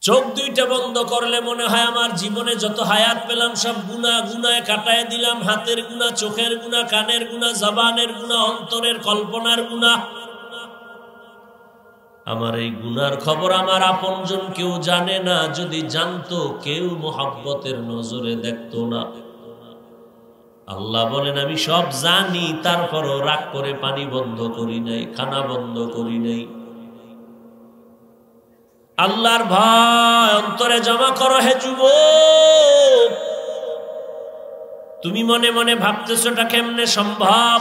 চোখ দুইটা বন্ধ করলে মনে হয় আমার জীবনে যত হায়াত পেলাম সব গুনায় কাটায় দিলাম। হাতের গুনাহ, চোখের গুনাহ, কানের গুনাহ, জবানের গুনাহ, অন্তরের কল্পনার গুনাহ। আমার এই গুনার খবর আমার আপনজন কেউ জানে না। যদি জানতো কেউ মোহাব্বতের নজরে দেখতো না। আল্লাহ বলেন আমি সব জানি, তারপরও রাগ করে পানি বন্ধ করি নাই, খানা বন্ধ করি নাই। আল্লাহর ভয় অন্তরে জমা করো হে যুবক। তুমি মনে মনে ভাবতেছো এটা কেমনে সম্ভব?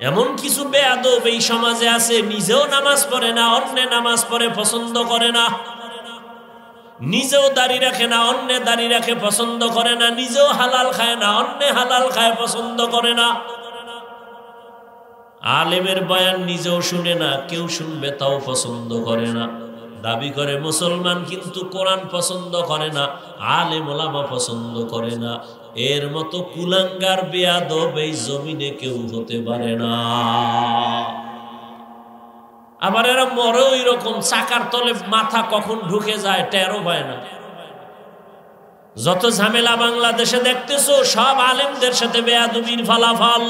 এমন কিছু বেয়াদব এই সমাজে আছে, নিজেও নামাজ পড়ে না, অন্যে নামাজ পড়ে পছন্দ করে না। নিজেও দাড়ি রাখে না, অন্যে দাড়ি রাখে পছন্দ করে না। নিজেও হালাল খায় না, অন্যে হালাল খায় পছন্দ করে না। আলেমের বয়ান নিজেও শুনে না, কেউ শুনবে তাও পছন্দ করে না। দাবি করে মুসলমান, কিন্তু কোরআন পছন্দ করে না, আলেম ওলামা পছন্দ করে না। এর মতো কুলাঙ্গার বেয়াদব এই জমিনে কেউ হতে পারে না। আবার এরা মরে ওই রকম, চাকার তলে মাথা কখন ঢুকে যায় টেরও পায় না। যত ঝামেলা বাংলাদেশে দেখতেছো সব আলেমদের সাথে বেয়াদবির ফলাফল।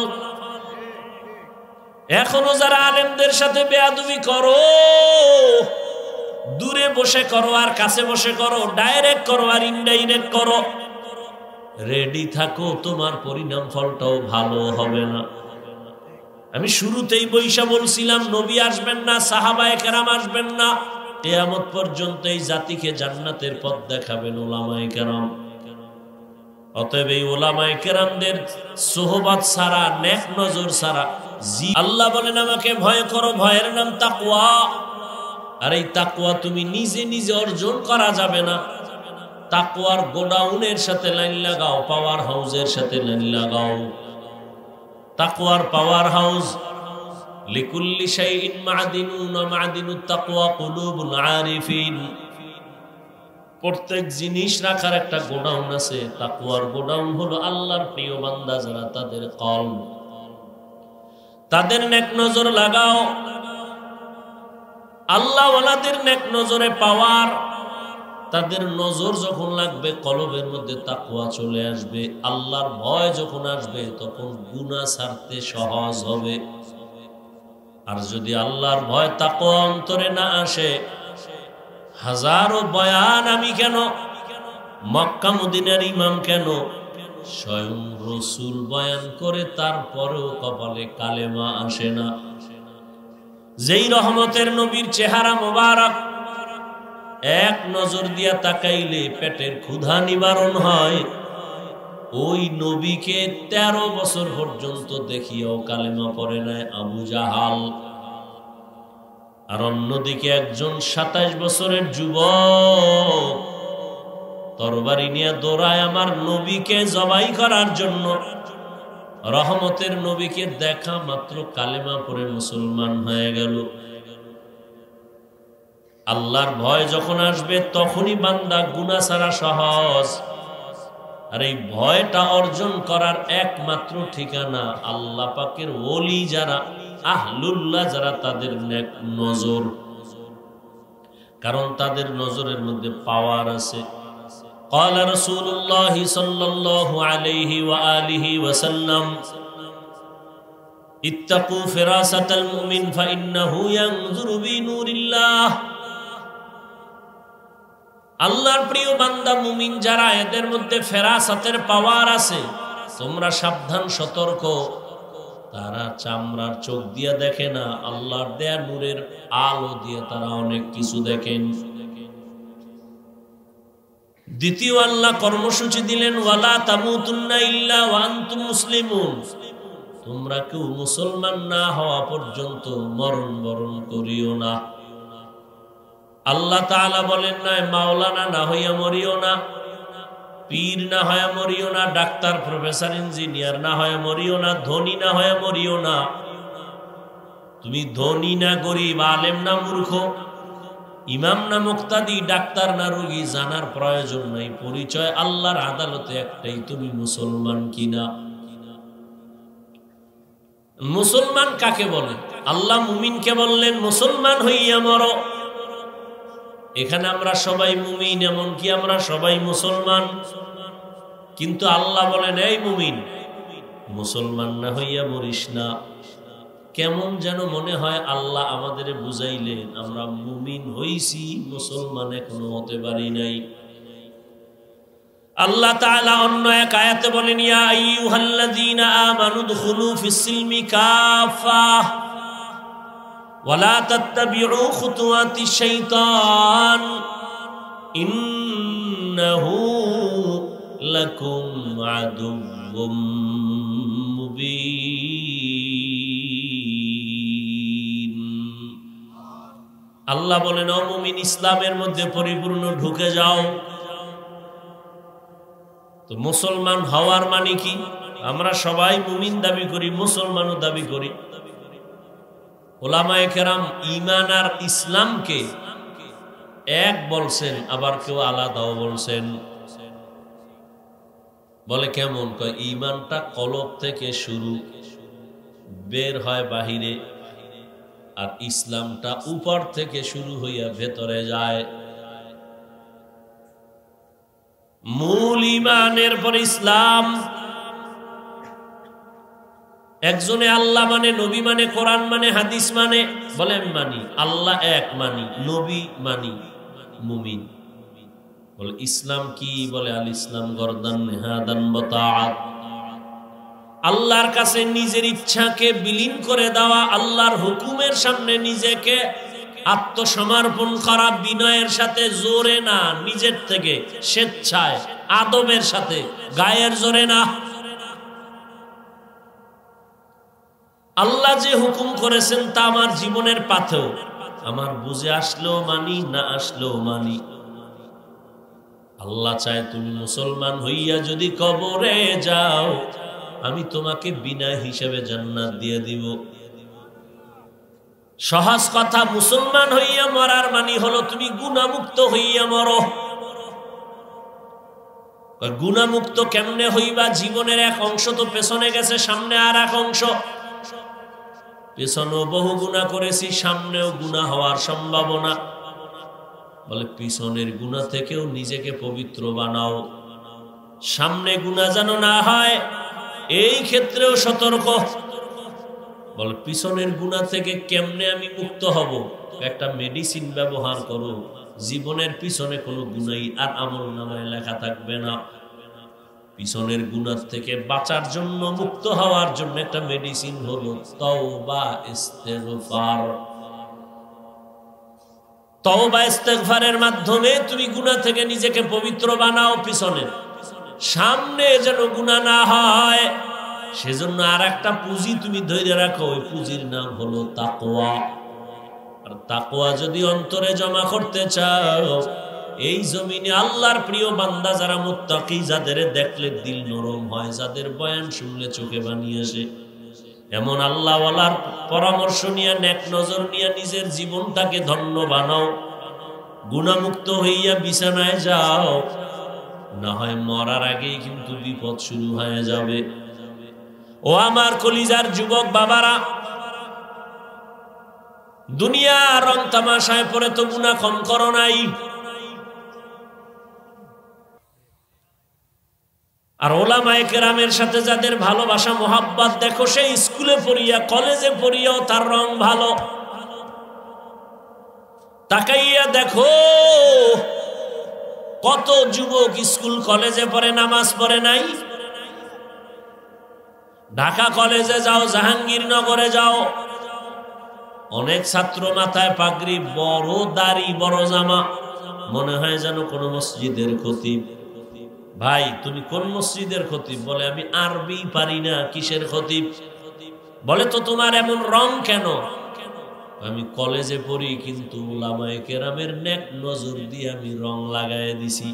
এখনো যারা আলেমদের সাথে বেয়াদবি করো, দূরে বসে করো আর কাছে বসে করো, ডাইরেক্ট করো আর ইনডাইরেক্ট করো, রেডি থাকো, তোমার পরিণাম ফলটাও ভালো হবে না। আমি শুরুতেই বৈশা বলছিলাম নবী আসবেন না, সাহাবায়ে কেরাম আসবেন না, কিয়ামত পর্যন্ত এই জাতিকে জান্নাতের পথ দেখাবেন উলামায়ে কেরাম। অতএব এই উলামায়ে কেরামদের সোহবত ছাড়া, নেক নজর ছাড়া আল্লাহ বলেন আমাকে ভয় করো, ভয়ের নাম তাকওয়া। আর এই তাকওয়া তুমি নিজে নিজে অর্জন করা যাবে না। তাকওয়ার গোডাউনের সাথে লাইন লাগাও, পাওয়ার হাউসের সাথে লাইন লাগাও। তাকওয়ার পাওয়ার হাউস লিকুল্লি শাইইন মা'দিনুন ওয়া মা'দিনুত তাকওয়া কুলুবুল আরিফিন। প্রত্যেক জিনিস রাখার একটা গোডাউন আছে। তাকওয়ার গোডাউন হলো আল্লাহর প্রিয় বান্দা যারা, তাদের কলব, তাদের নেক নজর লাগাও। আল্লাহ ওয়ালাদের নেক নজরে পাওয়ার, তাদের নজর যখন লাগবে কলবের মধ্যে তাকওয়া চলে আসবে। আল্লাহর ভয় যখন আসবে তখন গুনাহ ছাড়তে সহজ হবে। আর যদি আল্লাহর ভয় তাকওয়া অন্তরে না আসে, হাজারো বয়ান আমি কেন, মক্কা মদিনার ইমাম কেন, স্বয়ং রাসূল বয়ান করে তারপরেও কপালে কালেমা আসে না। যেই রহমতের নবীর চেহারা মোবারক এক নজর দিয়া তাকাইলে পেটের ক্ষুধা নিবারণ হয়, ওই নবীকে 13 বছর পর্যন্ত দেখিয়াও কালেমা পড়ে নাই আবু জাহাল। আর অন্যদিকে একজন 27 বছরের যুবক তরবারি নিয়ে দৌড়ায় আমার নবীকে জবাই করার জন্য। রহমতের নবীকে দেখা মাত্র কালেমা পড়ে মুসলমান হয়ে গেল। আল্লাহর ভয় যখন আসবে তখনই বান্দা গুনাহ ছাড়া সহজ। আর এই ভয়টা অর্জন করার একমাত্র ঠিকানা আল্লাহ পাকের ওলি যারা, আহলুল্লাহ যারা, তাদের নেক নজর। কারণ তাদের নজরের মধ্যে পাওয়ার আছে। قال رسول الله صلى الله عليه وآله وسلم اتقوا فراسة المؤمن فإنه ينظر بنور الله। আল্লাহর প্রিয় বান্দা মুমিন যারা, এদের মধ্যে ফেরাসাতের পাওয়ার আছে। তোমরা সাবধান, সতর্ক। তারা চামড়ার চোখ দিয়ে দেখে না, আল্লাহর দেয়া নূরের আলো দিয়ে তারা অনেক কিছু দেখেন। দ্বিতীয় আল্লাহ কর্মসূচি দিলেন, ওয়ালা তামুতুন্না ইল্লা ওয়া আনতুম মুসলিমুন। তোমরা কেউ মুসলমান না হওয়া পর্যন্ত মরণ বরণ করিও না। আল্লাহ তাআলা বলেন না মাওলানা না হইয়া মরিও না, পীর না হইয়া মরিও না, ডাক্তার প্রফেসর ইঞ্জিনিয়ার না হইয়া মরিও না, ধনী না হইয়া মরিও না। তুমি ধনী না গরিব, আলেম না মূর্খ, ইমাম না মুক্তাদি, ডাক্তার না রোগী, জানার প্রয়োজন নাই। পরিচয় আল্লাহর আদালতে একটাই, তুমি মুসলমান কিনা। মুসলমান কাকে বলে? আল্লাহ মুমিনকে বললেন মুসলমান হইয়া মরো। এখানে আমরা সবাই মুমিন, এমনকি আমরা সবাই মুসলমান, কিন্তু আল্লাহ বলেন এই মুমিন, মুসলমান না হইয়া মরিস না। কেমন যেন মনে হয় আল্লাহ আমাদের বুঝাইলেন আমরা মুমিন হইছি, মুসলমান এখনো হতে পারি নাই। আল্লাহ তাআলা অন্য এক আয়াতে বলেন ইয়া আইয়ুহাল্লাযীনা আমানু দুখুলু ফিস-সিলমি কাফা ওয়ালা তাত্তাবিউ খুতুওয়াতিশ শাইতান ইন্নাহু লাকুম আদুউম মুবিন। আল্লাহ বলেন ও মুমিন, ইসলামের মধ্যে পরিপূর্ণ ঢুকে যাও। তো মুসলমান হওয়ার মানে কি? আমরা সবাই মুমিন দাবি করি, মুসলমানও দাবি করি। উলামায়ে কেরাম ঈমান আর ইসলামকে এক বলছেন, আবার কেউ আলাদাও বলছেন। বলে কেমন? কয় ঈমানটা কলব থেকে শুরু, বের হয় বাহিরে, আর ইসলামটা উপর থেকে শুরু হইয়া ভেতরে যায়। মূল ঈমানের পর ইসলাম। একজনে আল্লাহ মানে, নবী মানে, কোরআন মানে, হাদিস মানে, বলে আমি মানি। আল্লাহ এক মানি, নবী মানি, মুমিন। বলে ইসলাম কি? বলে আল ইসলাম গরদান নেহাদান বতাআত, আল্লাহর কাছে নিজের ইচ্ছাকে বিলীন করে দেওয়া, আল্লাহর হুকুমের সামনে নিজেকে আত্মসমর্পণ করা, বিনয়ের সাথে, জোরে না, নিজের থেকে স্বেচ্ছায়, আদবের সাথে, গায়ের জোরে না। আল্লাহ যে হুকুম করেছেন তা আমার জীবনের পাথেও, আমার বুঝে আসলেও মানি, না আসলেও মানি। আল্লাহ চায় তুমি মুসলমান হইয়া যদি কবরে যাও, আমি তোমাকে বিনা হিসাবে জান্নাত দিয়ে দিব। সহজ কথা, মুসলমান হইয়া মরার মানে হলো তুমি গুনাহমুক্ত হইয়া মরো। গুনাহমুক্ত কেমনে হইবা? জীবনের এক অংশ তো পেছনে গেছে, সামনে আর এক অংশ। পেছনেও বহু গুনাহ করেছি, সামনেও গুনাহ হওয়ার সম্ভাবনা। বলে পিছনের গুনাহ থেকেও নিজেকে পবিত্র বানাও, সামনে গুনাহ যেন না হয়, এই ক্ষেত্রেও সতর্ক। বলে পিছনের গুনাহ থেকে কেমনে আমি মুক্ত হব? একটা মেডিসিন ব্যবহার করো, জীবনের পিছনে কোনো গুনাহই আর আমলনামায় লেখা থাকবে না। পিছনের গুনাহ থেকে বাঁচার জন্য, মুক্ত হওয়ার জন্য একটা মেডিসিন হলো তওবা ইস্তেগফার। তওবা ইস্তেগফারের মাধ্যমে তুমি গুনাহ থেকে নিজেকে পবিত্র বানাও। পিছনে, সামনে যেন গুনাহ না হয়, সেজন্য আর একটা পুঁজি তুমি ধরে রাখো, ওই পুঁজির নাম হলো তাকওয়া। আর তাকওয়া যদি অন্তরে জমা করতে চাও, এই জমিনে আল্লাহর প্রিয় বান্দা যারা মুত্তাকি, যাদের দেখলে দিল নরম হয়, যাদের বয়ান শুনলে চোখে পানি আসে, এমন আল্লাহওয়ালার পরামর্শ নিয়ে, নেক নজর নিয়ে নিজের জীবনটাকে ধন্য বানাও। গুনাহমুক্ত হইয়া বিছানায় যাও, না হয় মরার আগেই কিন্তু বিপদ শুরু হয়ে যাবে। ও আমার কলিজার যুবক বাবারা, দুনিয়া রং তামাশায় পরে তো গুনাহ কম করো নাই। আর ওলামায়ে কেরামের সাথে যাদের ভালোবাসা মোহাব্বত দেখো, সেই স্কুলে পড়িয়া, কলেজে পড়িয়াও তার রং ভালো। তাকাইয়া দেখো কত যুবক স্কুল কলেজে পড়ে, নামাজ পড়ে নাই। ঢাকা কলেজে যাও, জাহাঙ্গীরনগরে যাও, অনেক ছাত্র মাথায় পাগড়ি, বড় দাড়ি, বড় জামা, মনে হয় যেন কোন মসজিদের খতিব। ভাই তুমি কোন মসজিদের খতিব? বলে আমি আরবি পারি না। কিসের খতিব? বলে তো তোমার এমন রং কেন? আমি কলেজে পড়ি, কিন্তু উলামায়ে কেরামের নেক নজর দিয়ে আমি রং লাগায় দিছি।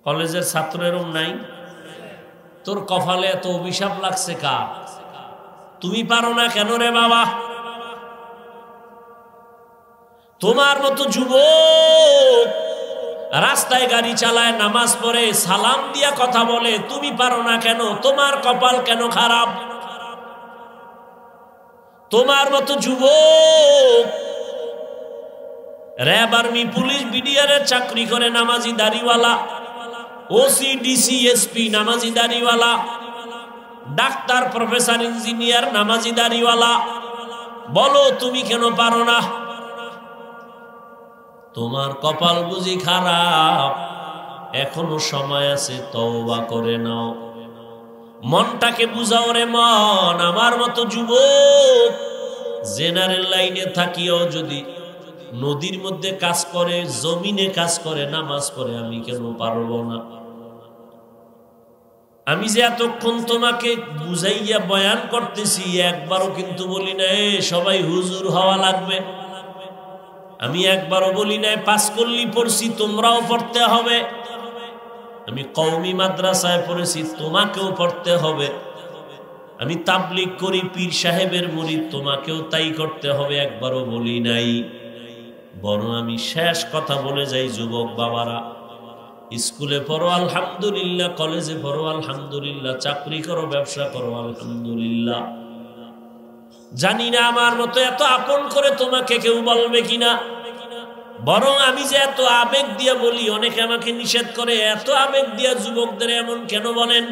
কলেজের ছাত্রেরও নাই? তোর কপালে এত অভিশাপ লাগছে কার? তুমি পারো না কেন রে বাবা? তোমার মতো যুবক রাস্তায় গাড়ি চালায়, নামাজ পড়ে, সালাম দিয়া কথা বলে, তুমি পারো না কেন? তোমার কপাল কেন খারাপ? তোমার মতো যুবক র্যাব, আর্মি, পুলিশ, বিডিআরের চাকরি করে নামাজি দাড়িওয়ালা, ওসি, ডিসি, এসপি নামাজি দাড়িওয়ালা, ডাক্তার, প্রফেসর, ইঞ্জিনিয়ার নামাজি দাড়িওয়ালা। বলো তুমি কেন পারো না? তোমার কপাল বুঝি খারাপ? এখনো সময় আছে, তওবা করে নাও। মনটাকে বুঝাও রে মন। আমার মতো যুবক জেনারেল লাইনে থাকিও যদি নদীর মধ্যে কাজ করে, জমিনে কাজ করে, নামাজ পড়ে, আমি কেন পারবো না? আমি যে এতক্ষণ তোমাকে বুঝাইয়া বয়ান করতেছি, একবারও কিন্তু বলি না সবাই হুজুর হওয়া লাগবে। আমি একবারও বলি নাই পাঁচকল্লি পড়ছি তোমরাও পড়তে হবে। আমি কওমি মাদ্রাসায় পড়েছি, তোমাকেও পড়তে হবে। আমি তাবলীগ করি, পীর সাহেবের মুরিদ, তোমাকেও তাই করতে হবে। একবারও বলি নাই। বরং আমি শেষ কথা বলে যাই, যুবক বাবারা, স্কুলে পড়ো আলহামদুলিল্লাহ, কলেজে পড়ো আলহামদুলিল্লাহ, চাকরি করো, ব্যবসা করো আলহামদুলিল্লাহ। জানি না আমার মতো এত আপন করে তোমাকে কেউ বলবে কিনা। বরং আমি যে এত আবেগ দিয়ে বলি, অনেকে আমাকে নিষেধ করে, এত আবেগ দিয়ে যুবকদের এমন কেন বলেন?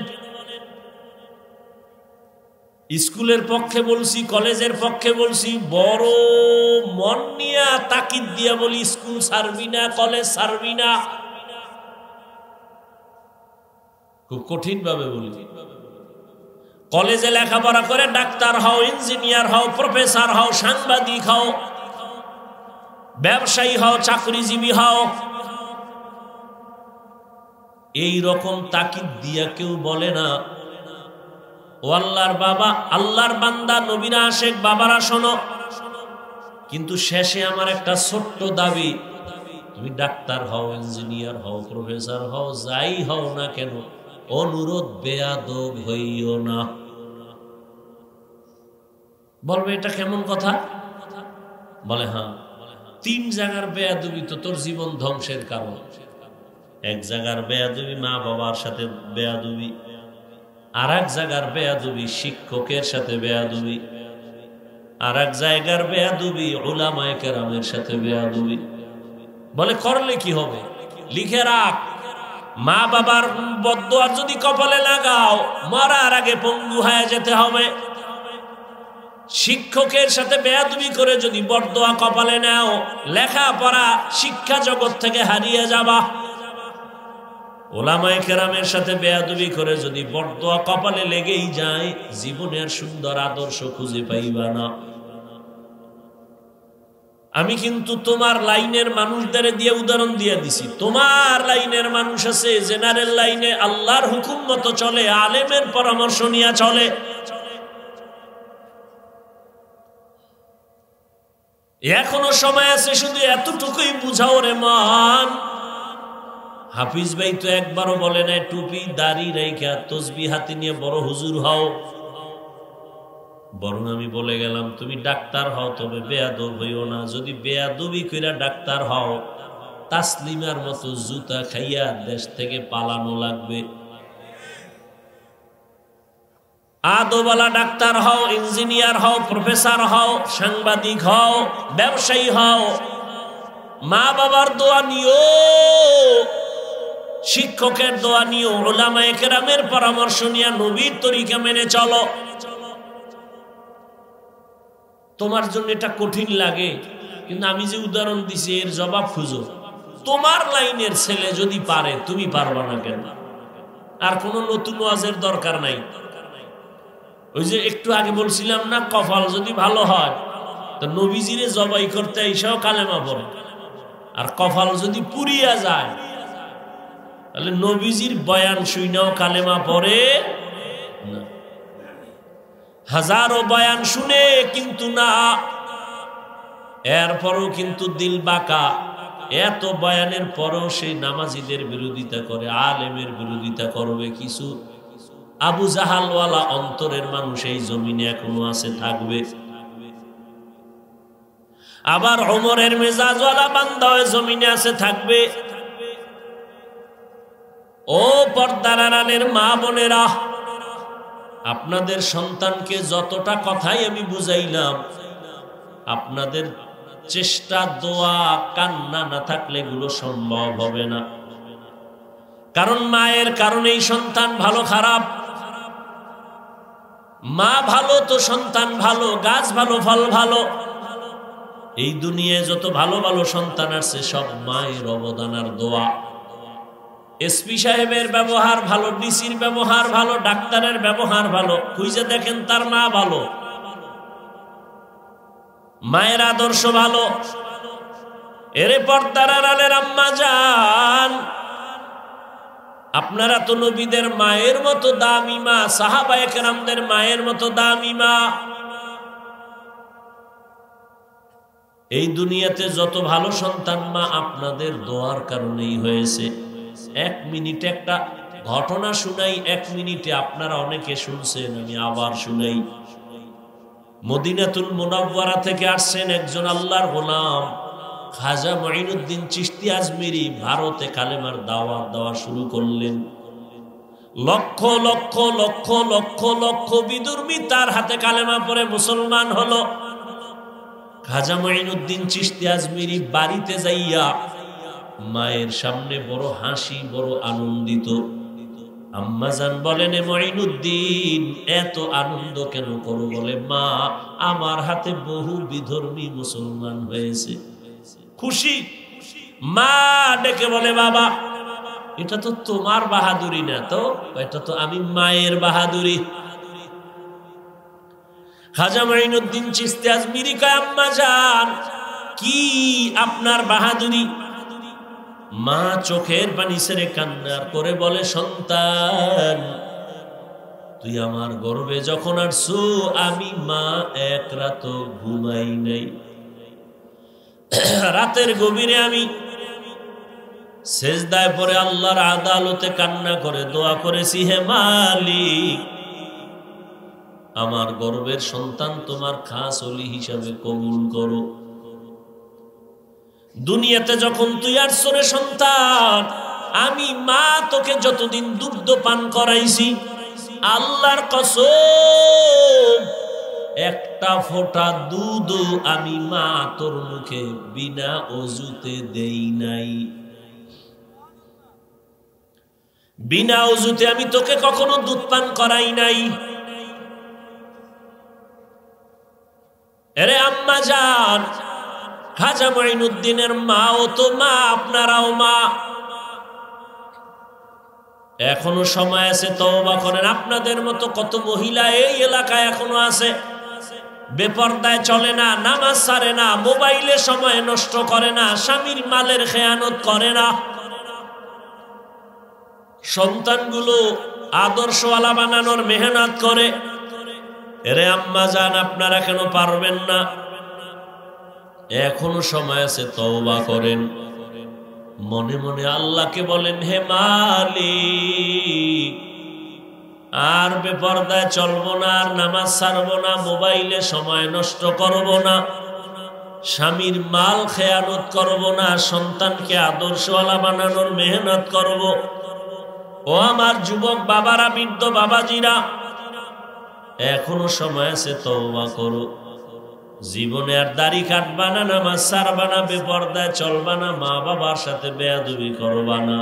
স্কুলের পক্ষে বলছি, কলেজের পক্ষে বলছি, বড় মন নিয়ে তাকিদ দিয়ে বলি, স্কুল ছাড়বি না, কলেজ ছাড়বি না। খুব কঠিন ভাবে বলি। কলেজে লেখাপড়া করে ডাক্তার হও, ইঞ্জিনিয়ার হও, প্রফেসর হও, সাংবাদিক হও, ব্যবসায়ী হও, চাকরিজীবী হও। এই রকম তাকিদ দিয়া কেউ বলে না, ও আল্লাহর বাবা, আল্লাহর বান্দা, নবীরা আশেক, বাবারা শোনো, কিন্তু শেষে আমার একটা ছোট্ট দাবি, তুমি ডাক্তার হও, ইঞ্জিনিয়ার হও, প্রফেসর হও, যাই হও না কেন, অনুরোধ বেয়াদব হইও না। বলবে এটা কেমন কথা? বলে হ্যাঁ, 3 জায়গার বেয়াদবি তো তোর জীবন ধ্বংসের কারণ। এক জায়গার বেয়াদবি মা বাবার সাথে বেয়াদবি, আর এক জায়গার বেয়াদবি শিক্ষকের সাথে বেয়াদবি, আর এক জায়গার বেয়াদবি উলামায়ে কেরামের সাথে বেয়াদবি। বলে করলে কি হবে? লিখে রাখ, মা বাবার বদদুয়া যদি কপালে লাগাও, মরার আগে পঙ্গু হয়ে যেতে হবে। শিক্ষকের সাথে বেয়াদবি করে যদি বদদুয়া কপালে নাও, লেখাপড়া শিক্ষা জগৎ থেকে হারিয়ে যাবা। উলামায়ে কেরামের সাথে বেয়াদবি করে যদি বদদুয়া কপালে লেগেই যায়, জীবনের সুন্দর আদর্শ খুঁজে পাইবা না। আমি কিন্তু তোমার লাইনের মানুষদের দিয়ে উদাহরণ দিয়ে দিছি। তোমার লাইনের মানুষ আছে জেনারেল লাইনে, আল্লাহর হুকুম মতো চলে, আলেমের পরামর্শ নিয়ে চলে। এখনো সময় আছে, শুধু এতটুকুই বুঝাও রে মান। হাফিজ ভাই তো একবারও বলে নাই টুপি দাড়ি রেখা তসবিহ হাতে নিয়ে বড় হুজুর হও। বরং আমি বলে গেলাম, তুমি ডাক্তার হও, তবে বেয়াদব হইও না। যদি বেয়াদবি কইরা ডাক্তার হও, তাসলিমার মতো জুতা খাইয়া দেশ থেকে পালানো লাগবে। আদবালা ডাক্তার হও, ইঞ্জিনিয়ার হও, প্রফেসর হও, সাংবাদিক হও, ব্যবসায়ী হও, মা বাবার দোয়া নিও, শিক্ষকের দোয়া নিও, উলামায়ে কেরামের পরামর্শ নিয়ে নবীর তরিকা মেনে চলো। তোমার জন্য এটা কঠিন লাগে, কিন্তু আমি যে উদাহরণ দিছি এর জবাব খুঁজো। তোমার লাইনের ছেলে যদি পারে, তুমি পারবা না কেন? আর কোনো নতুন ওয়াজের দরকার নাই। ওই যে একটু আগে বলছিলাম না, কপাল যদি ভালো হয় তো নবীজিরে জবাই করতে এসেও কালেমা পড়ে। আর কপাল যদি পুড়িয়া যায়, তাহলে নবীজির বয়ান শুইনাও কালেমা পড়ে না। হাজারো বয়ান শুনে কিন্তু না, এরপরও কিন্তু দিল বাঁকা। এত বয়ানের পরও সেই নামাজিদের বিরোধিতা করে, আলেমের বিরোধিতা করবে। কিছু আবু জাহালওয়ালা অন্তরের মানুষ এই জমিনে এখনো আছে, থাকবে। আবার ওমরের মেজাজওয়ালা বান্দা ওই জমিনে আছে, থাকবে। ও পর্দার আড়ালের মা বোনেরা, আপনাদের সন্তানকে যতটা কথাই আমি বুঝাইলাম, আপনাদের চেষ্টা, দোয়া, কান্না না থাকলে এগুলো সম্ভব হবে না। কারণ মায়ের কারণেই সন্তান ভালো খারাপ। মা ভালো তো সন্তান ভালো, গাছ ভালো, ফল ভালো। এই দুনিয়ায় যত ভালো ভালো সন্তান আছে সব মায়ের অবদান আর দোয়া। এসপি সাহেবের ব্যবহার ভালো, ডিসির ব্যবহার ভালো, ডাক্তারের ব্যবহার ভালো, খুঁজে দেখেন তার মা ভালো, মায়ের আদর্শ ভালো। এরে পর্দার আড়ালের আম্মা জান, আপনারা তো নবীদের মায়ের মতো দামি মা, সাহাবায়ে কেরামদের মায়ের মতো দামি মা। এই দুনিয়াতে যত ভালো সন্তান মা আপনাদের দোয়ার কারণেই হয়েছে। এক মিনিটে একটা ঘটনা শুনাই, এক মিনিটে আপনারা অনেকে শুনছেন, আমি আবার শুনাই। মদিনাতুল মুনাওয়ারা থেকে আসছেন একজন আল্লাহর গোলাম খাজা মঈনুদ্দিন চিশতি আজমিরি, ভারতে কালেমার দাওয়াত দেওয়া শুরু করলেন। লক্ষ লক্ষ লক্ষ লক্ষ লক্ষ বিদুর্মী তার হাতে কালেমা পড়ে মুসলমান হলো। খাজা মঈনুদ্দিন চিশতি আজমিরি বাড়িতে যাইয়া মায়ের সামনে বড় হাসি, বড় আনন্দিত। আম্মাজান বলেন, মঈনুদ্দিন এত আনন্দ কেন করো? বলে, মা আমার হাতে বহু বিধর্মী মুসলমান হয়েছে। খুশি। মা ডেকে বলে, বাবা এটা তো তোমার বাহাদুরি না, তো এটা তো আমি মায়ের বাহাদুরি। খাজা মঈনুদ্দিন চিশতি আজমিরি কয়, আম্মাজান কি আপনার বাহাদুরি? মা চোখের পানি ছেড়ে কান্না করে বলে, সন্তান তুই আমার গর্ভে যখন আসছো আমি মা এক রাত ঘুমাই নাই। রাতের গভীরে আমি সেজদায় পড়ে আল্লাহর আদালতে কান্না করে দোয়া করেছি, হে মালিক আমার গর্ভের সন্তান তোমার খাস ওলি হিসাবে কবুল করো। দুনিয়াতে যখন তুই আসছো রে সন্তান, আমি মা তোকে যতদিন দুগ্ধ পান করাইছি, আল্লাহর কসম একটা ফোঁটা দুধও আমি মা তোর মুখে বিনা ওযুতে দেই নাই। বিনা ওযুতে আমি তোকে কখনো দুধ পান করাই নাই। এরে আম্মা জান, খাজা মঈনুদ্দিনের মাও তো মা, আপনারাও মা। এখনো সময় আছে, তওবা করেন। আপনাদের মতো কত মহিলা এই এলাকায় এখনো আছে, বেপরদায় চলে না, নামাজ ছাড়ে না, মোবাইলে সময় নষ্ট করে না, স্বামীর মালের খেয়ানত করে না, সন্তানগুলো আদর্শওয়ালা বানানোর মেহনত করে। এরে আম্মা জান, আপনারা কেন পারবেন না? এখনো সময় আছে, তওবা করেন। মনে মনে আল্লাহকে বলেন, হে মালিক আর বেপরদায় চলবো না, আর নামাজ ছাড়বো না, মোবাইলে সময় নষ্ট করব না, স্বামীর মাল খেয়ানত করব না, সন্তানকে আদর্শওয়ালা বানানোর মেহনত করব। ও আমার যুবক বাবারা, বৃদ্ধ বাবাজিরা, এখনো সময় আছে, তওবা করো। জীবনে আর দাড়ি কাটবা না, নামাজ ছাড়বা না, বেপরদায় চলবা না, মা বাবার সাথে বেয়াদবি করবা না,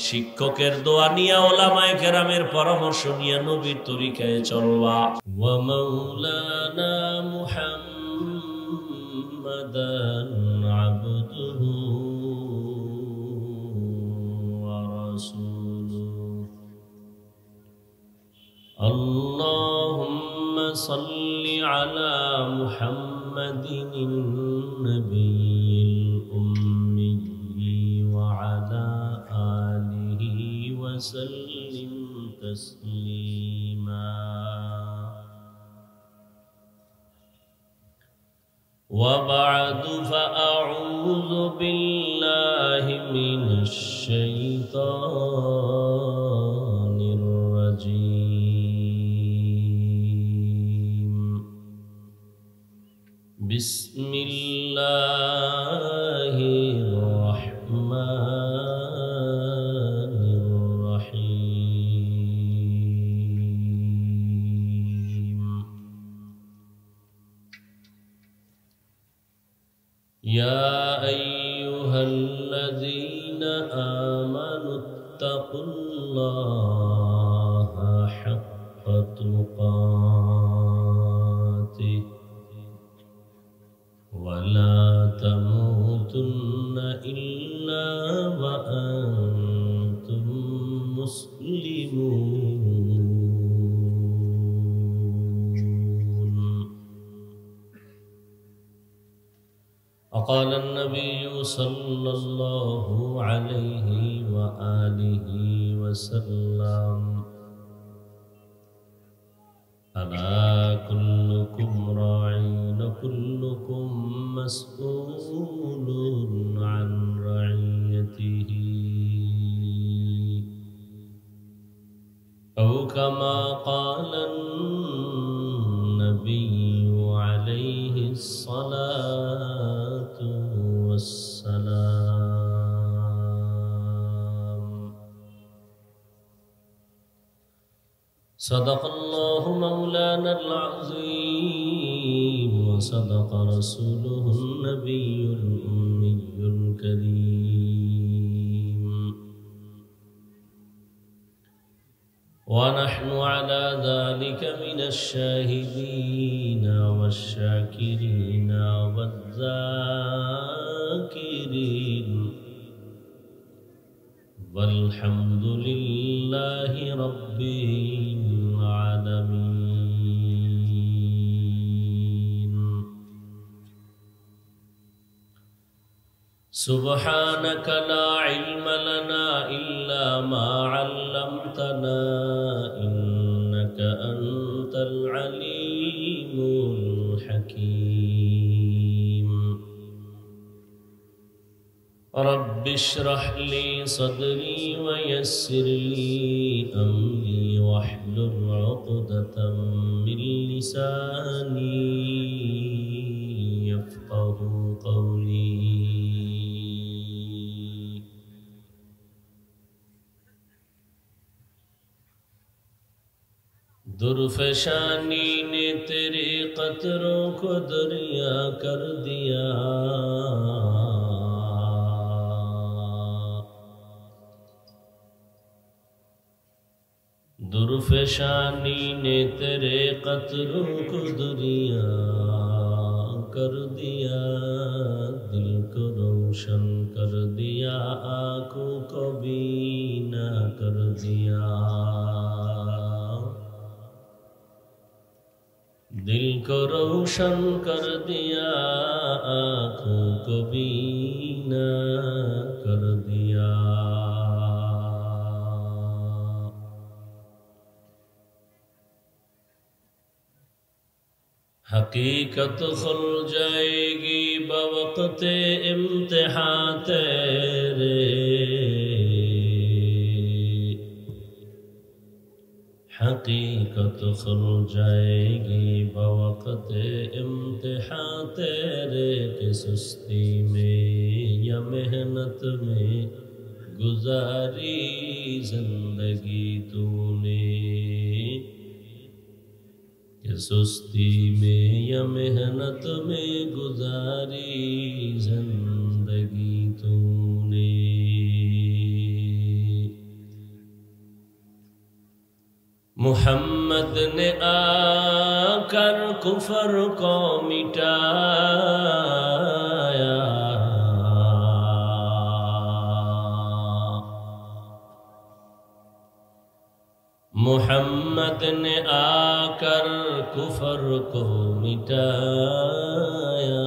শিক্ষকের দোয়া নিয়া, ওলামায়ে কেরামের পরামর্শ নিয়া নবীর তরিকায় চলবা। ওয়া মাওলানা মুহাম্মাদান আবদুহু ওয়া রাসূলুহু। আল্লাহুম্মা সাল্লি আলা মুহাম্মাদিন নবিয়্যিল উম্মি ওয়া আলা আলিহি ওয়া সাল্লিম তাসলিমা। ওয়া বা'দু ফাআউযু বিল্লাহি মিনাশ শাইতানির রাজীম। বিসমিল্লাহির রাহমানির রাহিম। الذين آمنوا اتقوا الله حق تقاته ولا تموتن إلا وأنتم مسلمون. وقال النبي صلى الله عليه وآله وسلم: ألا كلكم راع وكلكم مسؤول عن رعيته، أو كما قال النبي عليه الصلاة والسلام. صدق الله مولانا العظيم وصدق رسوله النبي الأمي الكريم، ونحن على ذلك من الشاهدين والشاكرين والذاكرين، والحمد لله رب العالمين. سبحانك لا علم لنا إلا ما علمتنا إنك أنت العليم الحكيم. رب اشرح لي صدري ويسر لي أمري واحلل عقدة من لساني يفقه قولي. दुर्फशानी ने तेरे कतरों को दरिया कर दिया, दुर्फशानी ने तेरे कतरों को दरिया कर दिया, दिल को रोशन कर दिया, आँखों को बीना कर दिया, दिल को रोशन कर दिया, आँखों को बीना कर दिया। हकीकत खुल जाएगी बवक़्ते इम्तिहान तेरे, हकीकत खुल जाएगी बवक़्ते इम्तिहान तेरे, कि सुस्ती में या मेहनत में गुजारी जिंदगी तूने, कि सुस्ती में या मेहनत में गुजारी जिंदगी तूने। मुहम्मद ने आकर कुफर को मिटाया, मुहम्मद ने आकर कुफर को मिटाया,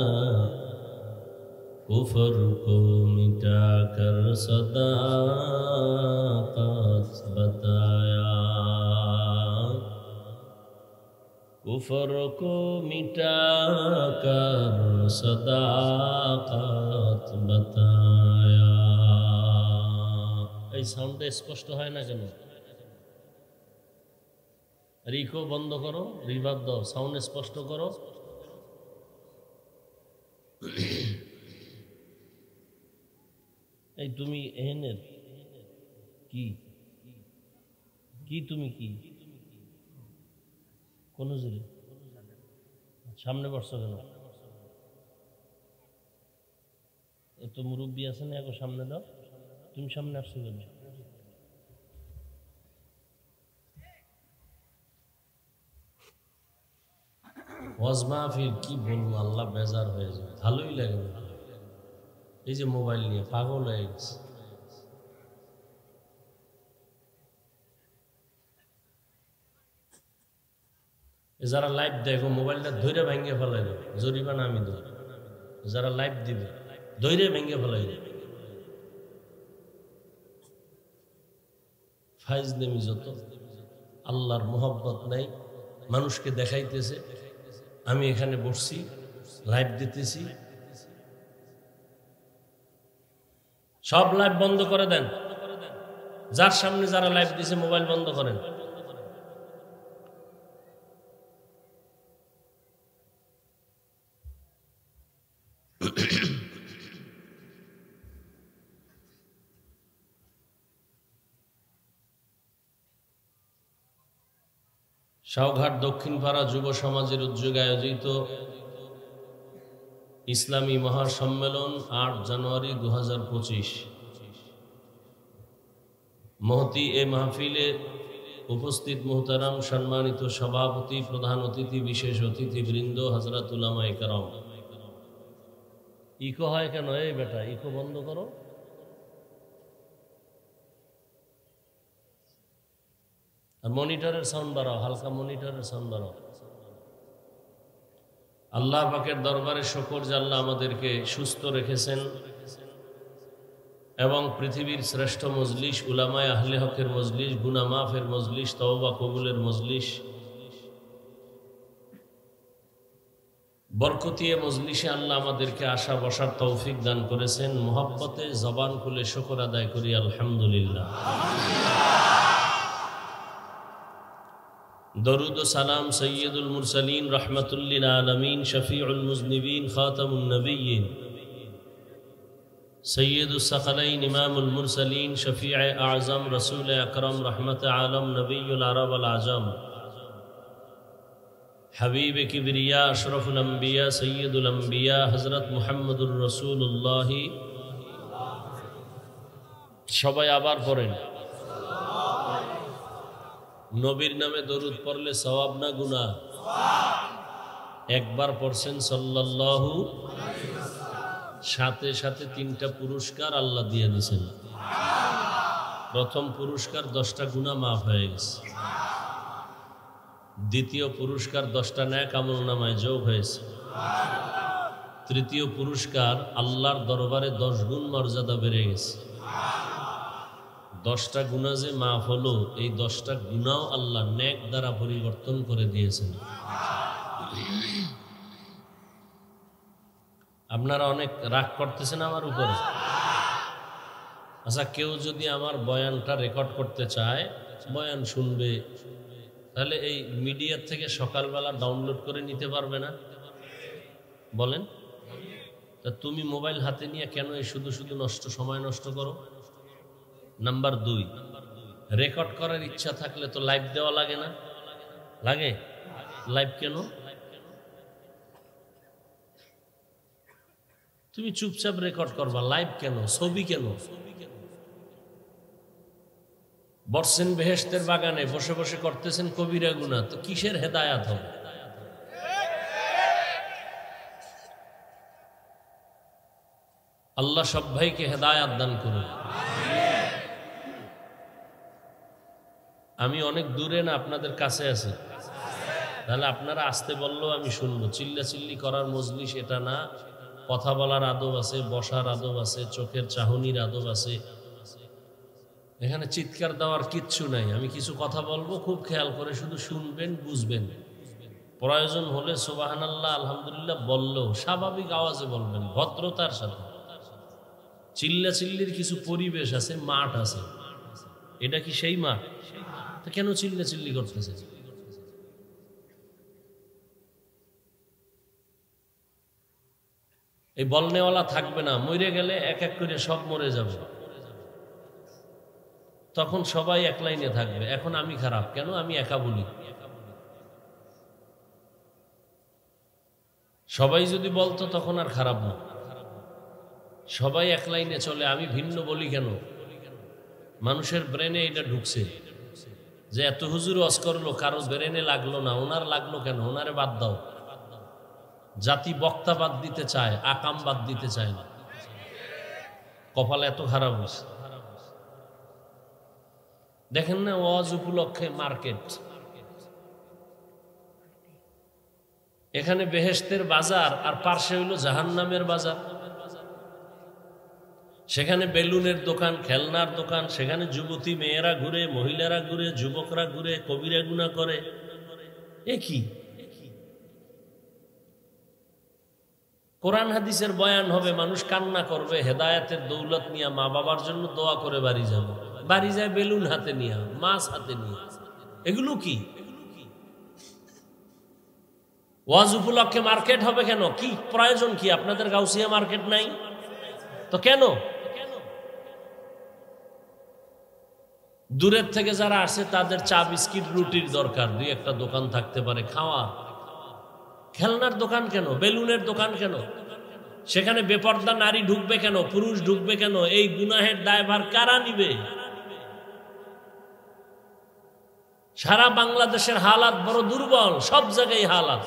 कुफर को मिटाकर सदाकत बताया, कुफर को मिटाकर सदाकत बताया। এই সাউন্ডটা স্পষ্ট হয় না কেন? রিকো বন্ধ করো, রিভার্ব দাও, সাউন্ড স্পষ্ট করো। এই তুমি এহেনের কি কি তুমি কি কোন জুড়ে সামনে বসছো কেন? যত মুরব্বী আছেন এক সামনে দাও, তুমি সামনে আসছো কেন? ওয়াজ মাহফিল কি বলবো, আল্লাহ বেজার হয়ে যায়, ভালোই লাগে না। এই যে মোবাইল নিয়ে পাগল হয়ে গেছে। যারা লাইভ দেখো মোবাইলটা ধৈরে ভেঙে ফেলাই, জরিমানা আমি দেব। যারা লাইভ দিবে ধৈরে ভেঙে ফেলাই, ফাইজ নেমি যত, আল্লাহর মোহব্বত নাই, মানুষকে দেখাইতেছে আমি এখানে বসছি লাইভ দিতেছি। সব লাইভ বন্ধ করে দেন, যার সামনে যারা লাইভ দিছে মোবাইল বন্ধ করেন। শাওঘাট দক্ষিণপাড়া যুব সমাজের উদ্যোগে আয়োজিত ইসলামী মহাসম্মেলন 8 জানুয়ারি 2025। মহতি এ মাহফিলে উপস্থিত মুহতারাম সম্মানিত সভাপতি, প্রধান অতিথি, বিশেষ অতিথিবৃন্দ, হযরত উলামায়ে কেরাম। ইকো হয় কেন? এই বেটা ইকো বন্ধ করো। আর মনিটরের সাউন্ড বাড়াও, হালকা মনিটরের সাউন্ড বাড়াও। আল্লাহ পাকের দরবারে শুকর যে আল্লাহ আমাদেরকে সুস্থ রেখেছেন এবং পৃথিবীর শ্রেষ্ঠ মজলিস, উলামায়ে আহলে হকের মজলিস, গুনাহ মাফের মজলিস, তওবা কবুলের মজলিস, বরকতিয়ে মজলিসে আল্লাহ আমাদেরকে আসা বসার তৌফিক দান করেছেন। মোহাব্বতে জবান খুলে শুকর আদায় করি আলহামদুলিল্লাহ। দরুদ ও সালাম সৈয়দুল মুরসালিন, রহমাতুল্লিল আলামিন, শফিউল মুজনিবিন, খাতামুন নবিয়্যিন, সৈয়দুস সাকালাইন, ইমামুল মুরসালিন, শফিয়ে আজম, রসুল আকরম, রহমত আলম, নবিয়ুল আরব আল আজম, হাবিব কিবরিয়া, আশরফুল আম্বিয়া, সৈয়দুল আম্বিয়া, হজরত মুহাম্মদুর রসুল্লাহ। সবাই আবার পড়েন। নবীর নামে দরুদ পড়লে সওয়াব না গুনাহ? একবার পড়ছেন সাল্লাল্লাহু, সাথে সাথে 3টা পুরস্কার আল্লাহ দিয়ে দিয়েছেন। প্রথম পুরস্কার 10টা গুনাহ মাফ হয়ে গেছে। দ্বিতীয় পুরস্কার 10টা নেক আমলনামায় যোগ হয়েছে। তৃতীয় পুরস্কার আল্লাহর দরবারে 10 গুণ মর্যাদা বেড়ে গেছে। 10টা গুনাহ যে মাফ হলো, এই 10টা গুনাহ আল্লাহ নেক দ্বারা পরিবর্তন করে দিয়েছেন। আপনারা অনেক রাগ করতেছেন আমার উপরে। আচ্ছা, কেউ যদি আমার বয়ানটা রেকর্ড করতে চায়, বয়ান শুনবে, তাহলে এই মিডিয়ার থেকে সকালবেলা ডাউনলোড করে নিতে পারবে না? বলেন। তা তুমি মোবাইল হাতে নিয়ে কেন এই শুধু শুধু সময় নষ্ট করো? নাম্বার 2, রেকর্ড করার ইচ্ছা থাকলে তো লাইভ দেওয়া লাগে না? লাগে? লাইভ কেন? তুমি চুপচাপ রেকর্ড করবা, লাইভ কেন? ছবি কেন? বসছেন বেহেশতের বাগানে, বসে বসে করতেছেন কবিরা গুনাহ, তো কিসের হেদায়াত হবে? আল্লাহ সব ভাইকে হেদায়াত দান করুন। আমি অনেক দূরে না, আপনাদের কাছে আছে, তাহলে আপনারা আসতে বললেও আমি শুনবো। চিল্লাচিল্লি করার মজলিস এটা না। কথা বলার আদব আছে, বসার আদব আছে, চোখের চাহনির আদব আছে। এখানে চিৎকার দেওয়ার কিচ্ছু নাই। আমি কিছু কথা বলবো, খুব খেয়াল করে শুধু শুনবেন, বুঝবেন। প্রয়োজন হলে সুবহানাল্লাহ আলহামদুলিল্লাহ বললেও স্বাভাবিক আওয়াজে বলবেন, ভদ্রতার সাথে। চিল্লাচিল্লির কিছু পরিবেশ আছে, মাঠ আছে। এটা কি সেই মাঠ? তো কেন চিল্লাচিল্লি করতেছে? এই বলনেওয়ালা থাকবে না, মরে গেলে এক এক করে সব মরে যাবে, তখন সবাই এক লাইনে থাকবে। এখন আমি খারাপ কেন? আমি একা বলি। সবাই যদি বলতো তখন আর খারাপ না। সবাই এক লাইনে চলে, আমি ভিন্ন বলি কেন? মানুষের ব্রেনে এটা ঢুকছে যে এত হুজুর ওয়াজ করলো, কারো ব্রেনে লাগলো না, ওনার লাগলো কেন? ওনারে বাদ দাও। জাতি বক্তা বাদ দিতে চায়, আকাম বাদ দিতে চায় না। কপাল এত খারাপ হয়েছে। দেখেন না, ওয়াজ উপলক্ষে মার্কেট, এখানে বেহেশতের বাজার আর পার্শ্বে হইল জাহান্নামের বাজার। সেখানে বেলুনের দোকান, খেলনার দোকান, সেখানে যুবতী মেয়েরা ঘুরে, মহিলারা ঘুরে, যুবকরা ঘুরে, কবিরা গুনাহ করে। এ কি? কোরআন হাদিসের বয়ান হবে, মানুষ কান্না করবে, হেদায়েতের দৌলত নিয়ে মা বাবার জন্য দোয়া করে বাড়ি যাবে। বাড়ি যায় বেলুন হাতে নিয়ে, মাছ হাতে নিয়ে। এগুলো কি? ওয়াজ উপলক্ষে মার্কেট হবে কেন? কি প্রয়োজন? কি আপনাদের গাউসিয়া মার্কেট নাই তো? কেন? দূরের থেকে যারা আসে তাদের চা বিস্কিট রুটির দরকার, দুই একটা দোকান থাকতে পারে খাওয়া। খেলনার দোকান কেন? বেলুনের দোকান কেন? সেখানে বেপর্দা নারী ঢুকবে কেন? পুরুষ ঢুকবে কেন? এই গুনাহের দায়ভার কারা নিবে? সারা বাংলাদেশের হালাত বড় দুর্বল, সব জায়গায় হালাত।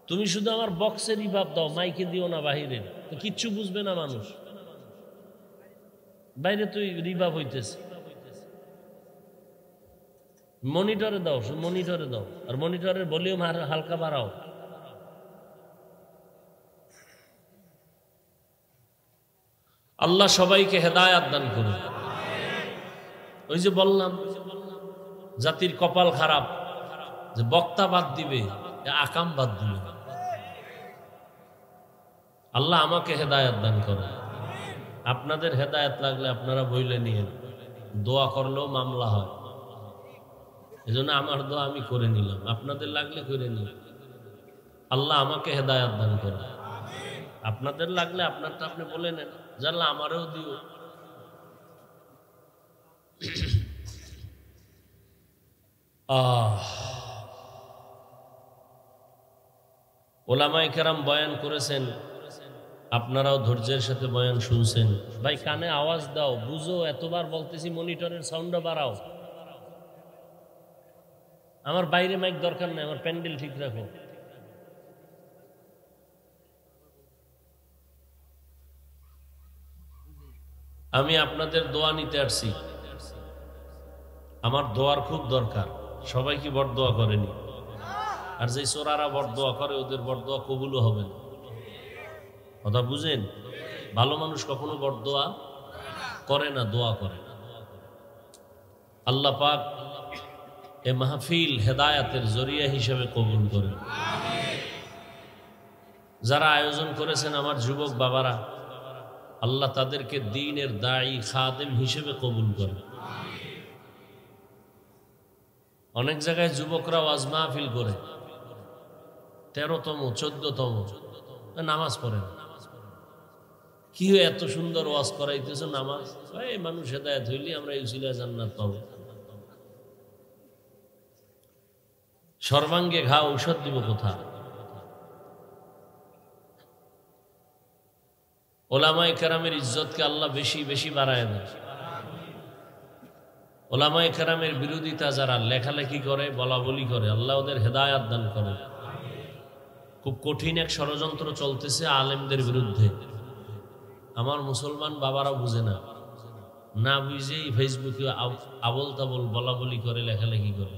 তুমি শুধু আমার বক্সের রিভাব দাও, মাইকে দিও না বাহিরের, তো কিচ্ছু বুঝবে না মানুষ। বাইরে তুই রিভাব হইতেছে, মনিটরে দাও, মনিটরে দাও, আর মনিটরের ভলিউম হালকা বাড়াও। আল্লাহ সবাইকে হেদায়াত দান করুন। ওই যে বললাম, জাতির কপাল খারাপ, যে বক্তা বাদ দিবে, আকাম বাদ দিবে। আল্লাহ আমাকে হেদায়াত দান করে। আপনাদের হেদায়াত লাগলে আপনারা বইলে নিয়ে, দোয়া করলেও মামলা হয়। এজন্য আমার দোয়া আমি করে নিলাম, আপনাদের লাগলে করে নিন। আল্লাহ আমাকে হেদায়াত দান করে। আপনাদের লাগলে আপনারটা আপনি বলে নেন, জানলা আমারও দিও। ওলামায়ে কেরাম বয়ান করেছেন, আপনারাও ধৈর্যের সাথে বয়ান শুনছেন। ভাই কানে আওয়াজ দাও, বুঝো, এতবার বলতেছি মনিটরের সাউন্ডটা বাড়াও। আমার বাইরে মাইক দরকার নাই, আমার প্যান্ডেল ঠিক রাখো। আমি আপনাদের দোয়া নিতে আসছি, আমার দোয়ার খুব দরকার। সবাই কি বড় দোয়া করেনি? আর যে চোরারা বড় দোয়া করে, ওদের বড় দোয়া কবুলও হবে না। কথা বুঝেন? ভালো মানুষ কখনো বড় দোয়া করে না, দোয়া করে। আল্লাহ পাক এ মাহফিল হেদায়াতের জরিয়া হিসেবে কবুল করেন। যারা আয়োজন করেছেন আমার যুবক বাবারা, আল্লাহ তাদেরকে দ্বীনের দায়ী খাদেম হিসেবে কবুল করেন। অনেক জায়গায় যুবকরা ওয়াজ মাহফিল করে, 13তম 14তম নামাজ পড়েন। কি হয়ে এত সুন্দর ওয়াজ করাইতেছ? নামাজ। এই মানুষ হেদায়েত হইলে আমরা এই উসিলায় জান্নাত পাবো। সর্বাঙ্গে ঘা ঔষধ দিব কোথা? ওলামায়ে কেরামের ইজ্জতকে আল্লাহ বেশি বেশি বাড়ায় দেয়। ওলামায়ে কেরামের বিরোধিতা যারা লেখালেখি করে, বলা বলি করে, আল্লাহ ওদের হেদায়াত দান করে। খুব কঠিন এক ষড়যন্ত্র চলতেছে আলেমদের বিরুদ্ধে। আমার মুসলমান বাবারা বুঝে না, না বুঝেই ফেসবুকে আবল তাবল বলা বলি করে, লেখালেখি করে।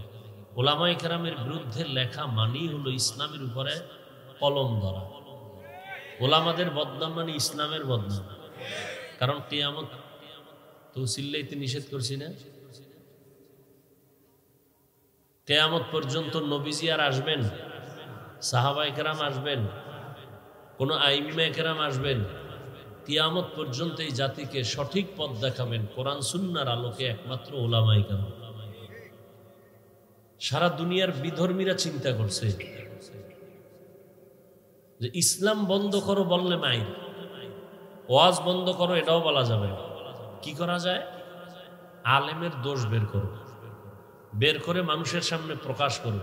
ওলামায়ে কেরামের বিরুদ্ধে লেখা মানেই হলো ইসলামের উপরে কলম ধরা। ওলামাদের বদনাম মানে ইসলামের বদনাম। কারণ কিয়ামত তো চিল্লাইতে নিষেধ করছি না? কিয়ামত পর্যন্ত নবীজি আর আসবেন, সাহাবায়ে কেরাম আসবেন, কোন আইম্মায়ে কেরাম আসবেন। কিয়ামত পর্যন্ত এই জাতিকে সঠিক পথ দেখাবেন কোরআন সুন্নাহর আলোকে একমাত্র ওলামায়ে কেরাম। সারা দুনিয়ার বিধর্মীরা চিন্তা করছে যে ইসলাম বন্ধ করো বললে মাইর, ওয়াজ বন্ধ করো এটাও বলা যাবে না। কি করা যায়? আলেমের দোষ বের করো, বের করে মানুষের সামনে প্রকাশ করো।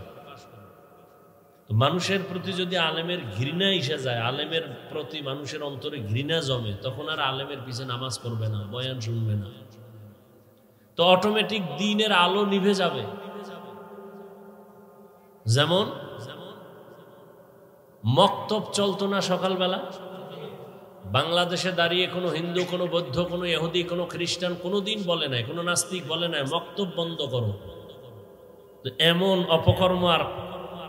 মানুষের প্রতি যদি আলেমের ঘৃণা এসে যায়, আলেমের প্রতি মানুষের অন্তরে ঘৃণা জমে, তখন আর আলেমের পিছে নামাজ পড়বে না, বয়ান শুনবে না, তো অটোমেটিক দ্বীনের আলো নিভে যাবে। যেমন মক্তব চলতো না সকালবেলা, বাংলাদেশে দাঁড়িয়ে কোনো হিন্দু, কোনো বৌদ্ধ, কোনো ইহুদি, কোনো খ্রিস্টান কোনোদিন বলে নাই, কোনো নাস্তিক বলে নাই মক্তব বন্ধ করো। এমন অপকর্ম আর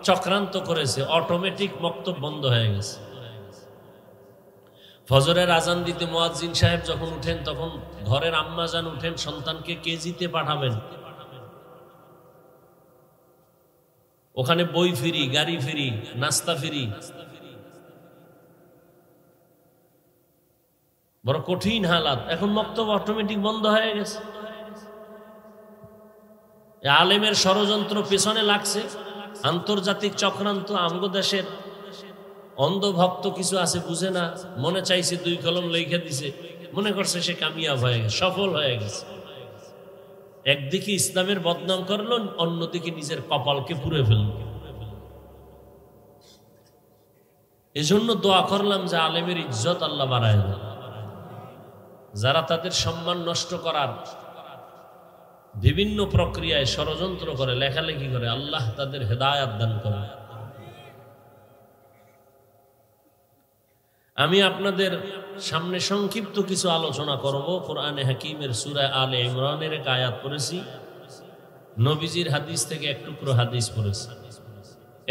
চক্রান্ত করেছে, অটোমেটিক মক্তব বন্ধ হয়ে গেছে। ফজরের আজান দিতে মুয়াজ্জিন সাহেব যখন উঠেন, তখন ঘরের আম্মাজান উঠেন, সন্তানকে কেজিতে পাঠাবেন, ওখানে বই ফ্রি, গাড়ি ফ্রি, নাস্তা ফ্রি। বড় কঠিন হালাত। এখন মক্তব অটোমেটিক বন্ধ হয়ে গেছে। আলেমের ষড়যন্ত্র পেছনে লাগছে, আন্তর্জাতিক চক্রান্ত। আমগো দেশের অন্ধভক্ত কিছু আছে, বুঝে না, মনে চাইছে 2 কলম লেখা দিছে, মনে করছে সে কামিয়াব হয়ে গেছে, সফল হয়ে গেছে। একদিকে ইসলামের বদনাম করলো, অন্যদিকে নিজের কপালকে পুড়ে ফেলল। এজন্য দোয়া করলাম যে আলেমের ইজ্জত আল্লাহ বাড়ায় দেন। যারা তাদের সম্মান নষ্ট করার বিভিন্ন প্রক্রিয়ায় ষড়যন্ত্র করে, লেখালেখি করে, আল্লাহ তাদের হেদায়াত দান করে। আমি আপনাদের সামনে সংক্ষিপ্ত কিছু আলোচনা করব। কোরআনে হাকিমের সূরা আলে ইমরানের এক আয়াত পড়েছি, নবীজির হাদিস থেকে এক টুকরো হাদিস পড়েছি।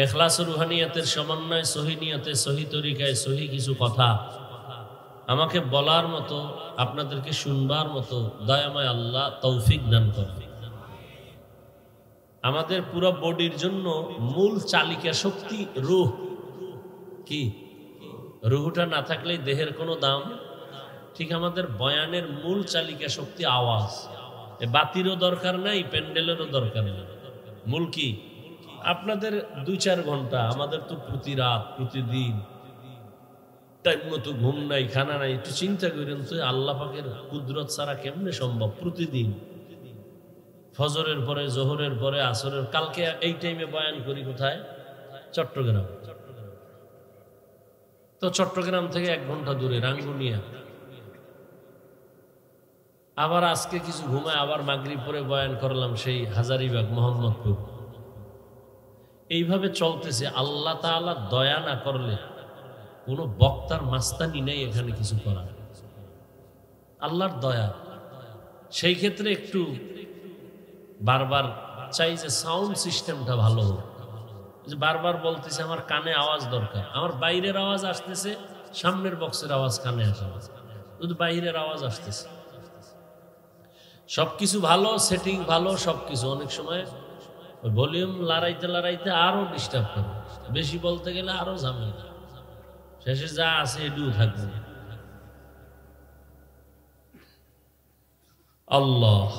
ইখলাস ও রুহানিয়াতের সমন্বয়, সহি নিয়তে, সহি তরিকায়, সহি কিছু কথা আমাকে বলার মতো, আপনাদেরকে শুনবার মতো দয়াময় আল্লাহ তৌফিক দান করে। আমাদের পুরো বডির জন্য মূল চালিকা শক্তি রূহ। কি? রুহটা না থাকলে দেহের কোনো দাম। ঠিক আমাদের বয়ানের মূল চালিকা শক্তি আওয়াজ। বাতিরও দরকার নাই, প্যান্ডেলেরও দরকার নেই। মূল কি? আপনাদের 2-4 ঘন্টা, আমাদের তো প্রতি রাত, প্রতিদিন টাইম মতো ঘুম নাই, খানা নাই। একটু চিন্তা করেন তো, আল্লাহ পাকের কুদরত ছাড়া কেমনে সম্ভব? প্রতিদিন ফজরের পরে, জোহরের পরে, আসরের, কালকে এই টাইমে বয়ান করি কোথায়? চট্টগ্রাম। তো চট্টগ্রাম থেকে 1 ঘন্টা দূরে রাঙ্গুনিয়া। আবার আজকে কিছু ঘুমায়, আবার মাগরিব পরে বয়ান করলাম সেই হাজারীবাগ, মোহাম্মদপুর। এইভাবে চলতেছে। আল্লাহ তাআলা দয়া না করলে কোনো বক্তার মাস্তানি নেই এখানে কিছু করার, আল্লাহর দয়া। সেই ক্ষেত্রে একটু বারবার চাই যে সাউন্ড সিস্টেমটা ভালো হোক। যে বারবার বলতেছে আমার কানে আওয়াজ দরকার, আমার বাইরের আওয়াজ আসতেছে, সামনের বক্সের আওয়াজ কানে আসে, শুধু বাইরের আওয়াজ আসতেছে। সবকিছু ভালো, সেটিং ভালো, সবকিছু। অনেক সময় ভলিউম লড়াইতে লড়াইতে আরো ডিস্টার্ব করে, বেশি বলতে গেলে আরো ঝামেলা, শেষে যা আছে এটুকু থাকবে। আল্লাহ,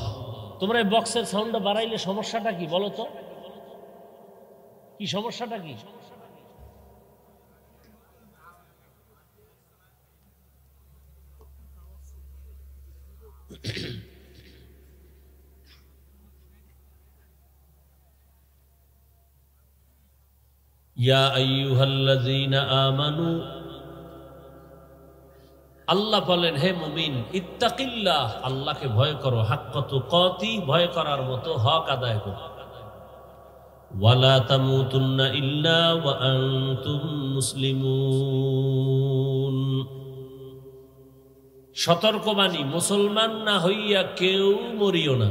তোমরা এই বক্সের সাউন্ডটা বাড়াইলে সমস্যাটা কি বলো তো? কি সমস্যাটা কি? ইয়া আইয়ুহাল্লাযীনা আমানু, আল্লাহ বলেন হে মুমিন, ইত্তাকিল্লাহ, আল্লাহকে ভয় করো, হাক্কা তুকাতি, ভয় করার মতো হক আদায় করো। ওয়ালা তামুতুন্না ইল্লা ওয়া আনতুম মুসলিমুন, সতর্কবাণী, মুসলমান না হইয়া কেউ মরিও না।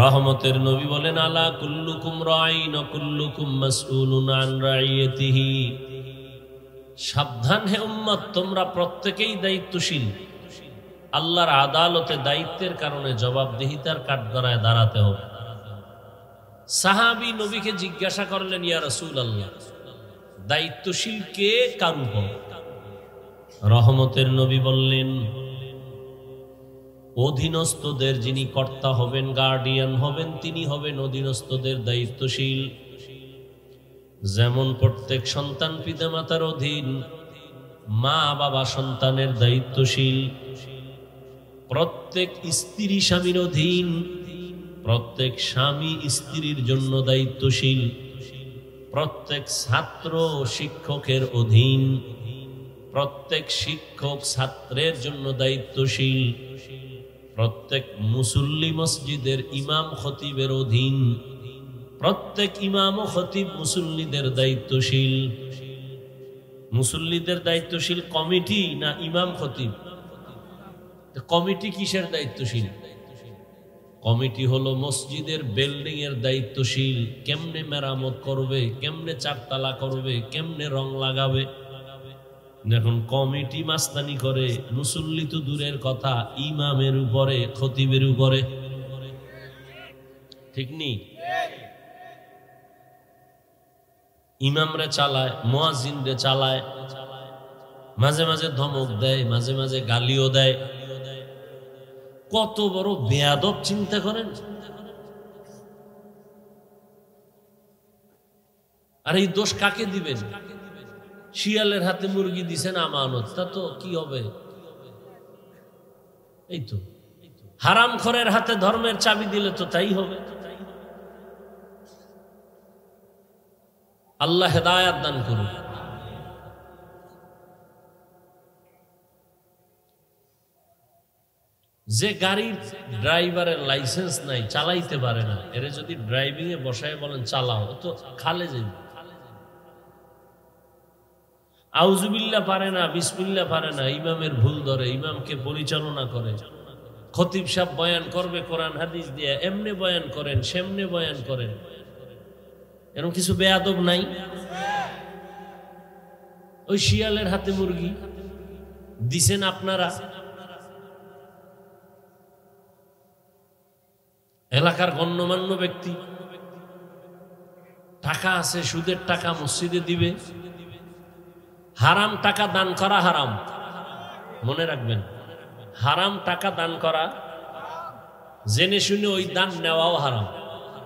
রহমতের নবী বলেন, আলা কুল্লুকুম রাঈন ওয়া কুল্লুকুম মাসউলুন আন রাইয়াতিহি, সাবধান হে উম্মত, তোমরা প্রত্যেকেই দায়িত্বশীল। আল্লাহর আদালতে দায়িত্বের কারণে জবাবদিহিতার কাঠগড়ায় দাঁড়াতে হবে। সাহাবী নবীকে জিজ্ঞাসা করলেন, ইয়া রাসূলুল্লাহ, দায়িত্বশীল কে, কার উপর? রহমতের নবী বললেন, অধীনস্থদের যিনি কর্তা হবেন, গার্ডিয়ান হবেন, তিনি হবেন অধীনস্থদের দায়িত্বশীল। যেমন প্রত্যেক সন্তান পিতামাতার অধীন, মা বাবা সন্তানের দায়িত্বশীল। প্রত্যেক স্ত্রী স্বামীর অধীন, প্রত্যেক স্বামী স্ত্রীর জন্য দায়িত্বশীল। প্রত্যেক ছাত্র শিক্ষকের অধীন, প্রত্যেক শিক্ষক ছাত্রের জন্য দায়িত্বশীল, প্রত্যেক মুসল্লি মসজিদের ইমাম খতিবের অধীন, প্রত্যেক ইমাম ও খতিব মুসল্লিদের দায়িত্বশীল। মুসল্লিদের দায়িত্বশীল কমিটি না ইমাম খতিব? কমিটি কিসের দায়িত্বশীল? কমিটি হলো মসজিদের বিল্ডিং এর দায়িত্বশীল, কেমনে মেরামত করবে, কেমনে চারতলা করবে, কেমনে রং লাগাবে। এখন কমিটি মাস্তানি করে, মুসল্লি তো দূরের কথা, ইমামের উপরে, খতিবের উপরে। ঠিক নেই? ইমামরে চালায়, মুয়াজ্জিনরে চালায়, মাঝে মাঝে ধমক দেয়, মাঝে মাঝে গালিও দেয়। কত বড় বেয়াদব চিন্তা করেন। আর এই দোষ কাকে দিবেন? শিয়ালের হাতে মুরগি দিছেন আমানত, তা তো কি হবে? এই তো হারামখোরের হাতে ধর্মের চাবি দিলে তো তাই হবে। আল্লাহ হেদায়াত দান করুন। যে গাড়ির ড্রাইভারের লাইসেন্স নাই, চালাইতে পারে না, এর যদি ড্রাইভিং এ বসায় বলেন চালাও, তো খালে যাবে। আউযুবিল্লাহ পারে না, বিসমিল্লাহ পারে না, ইমামের ভুল ধরে, ইমামকে পরিচালনা করে। খতিব সাহেব বয়ান করবে কোরআন হাদিস দিয়ে, এমনি বয়ান করেন, সেমনে বয়ান করেন। এরকম কিছু বেয়াদব নাই? ওই শিয়ালের হাতে মুরগি দিছেন আপনারা। এলাকার গণ্যমান্য ব্যক্তি, টাকা আছে, সুদের টাকা মসজিদে দিবে। হারাম টাকা দান করা হারাম, মনে রাখবেন। হারাম টাকা দান করা, জেনে শুনে ওই দান নেওয়াও হারাম।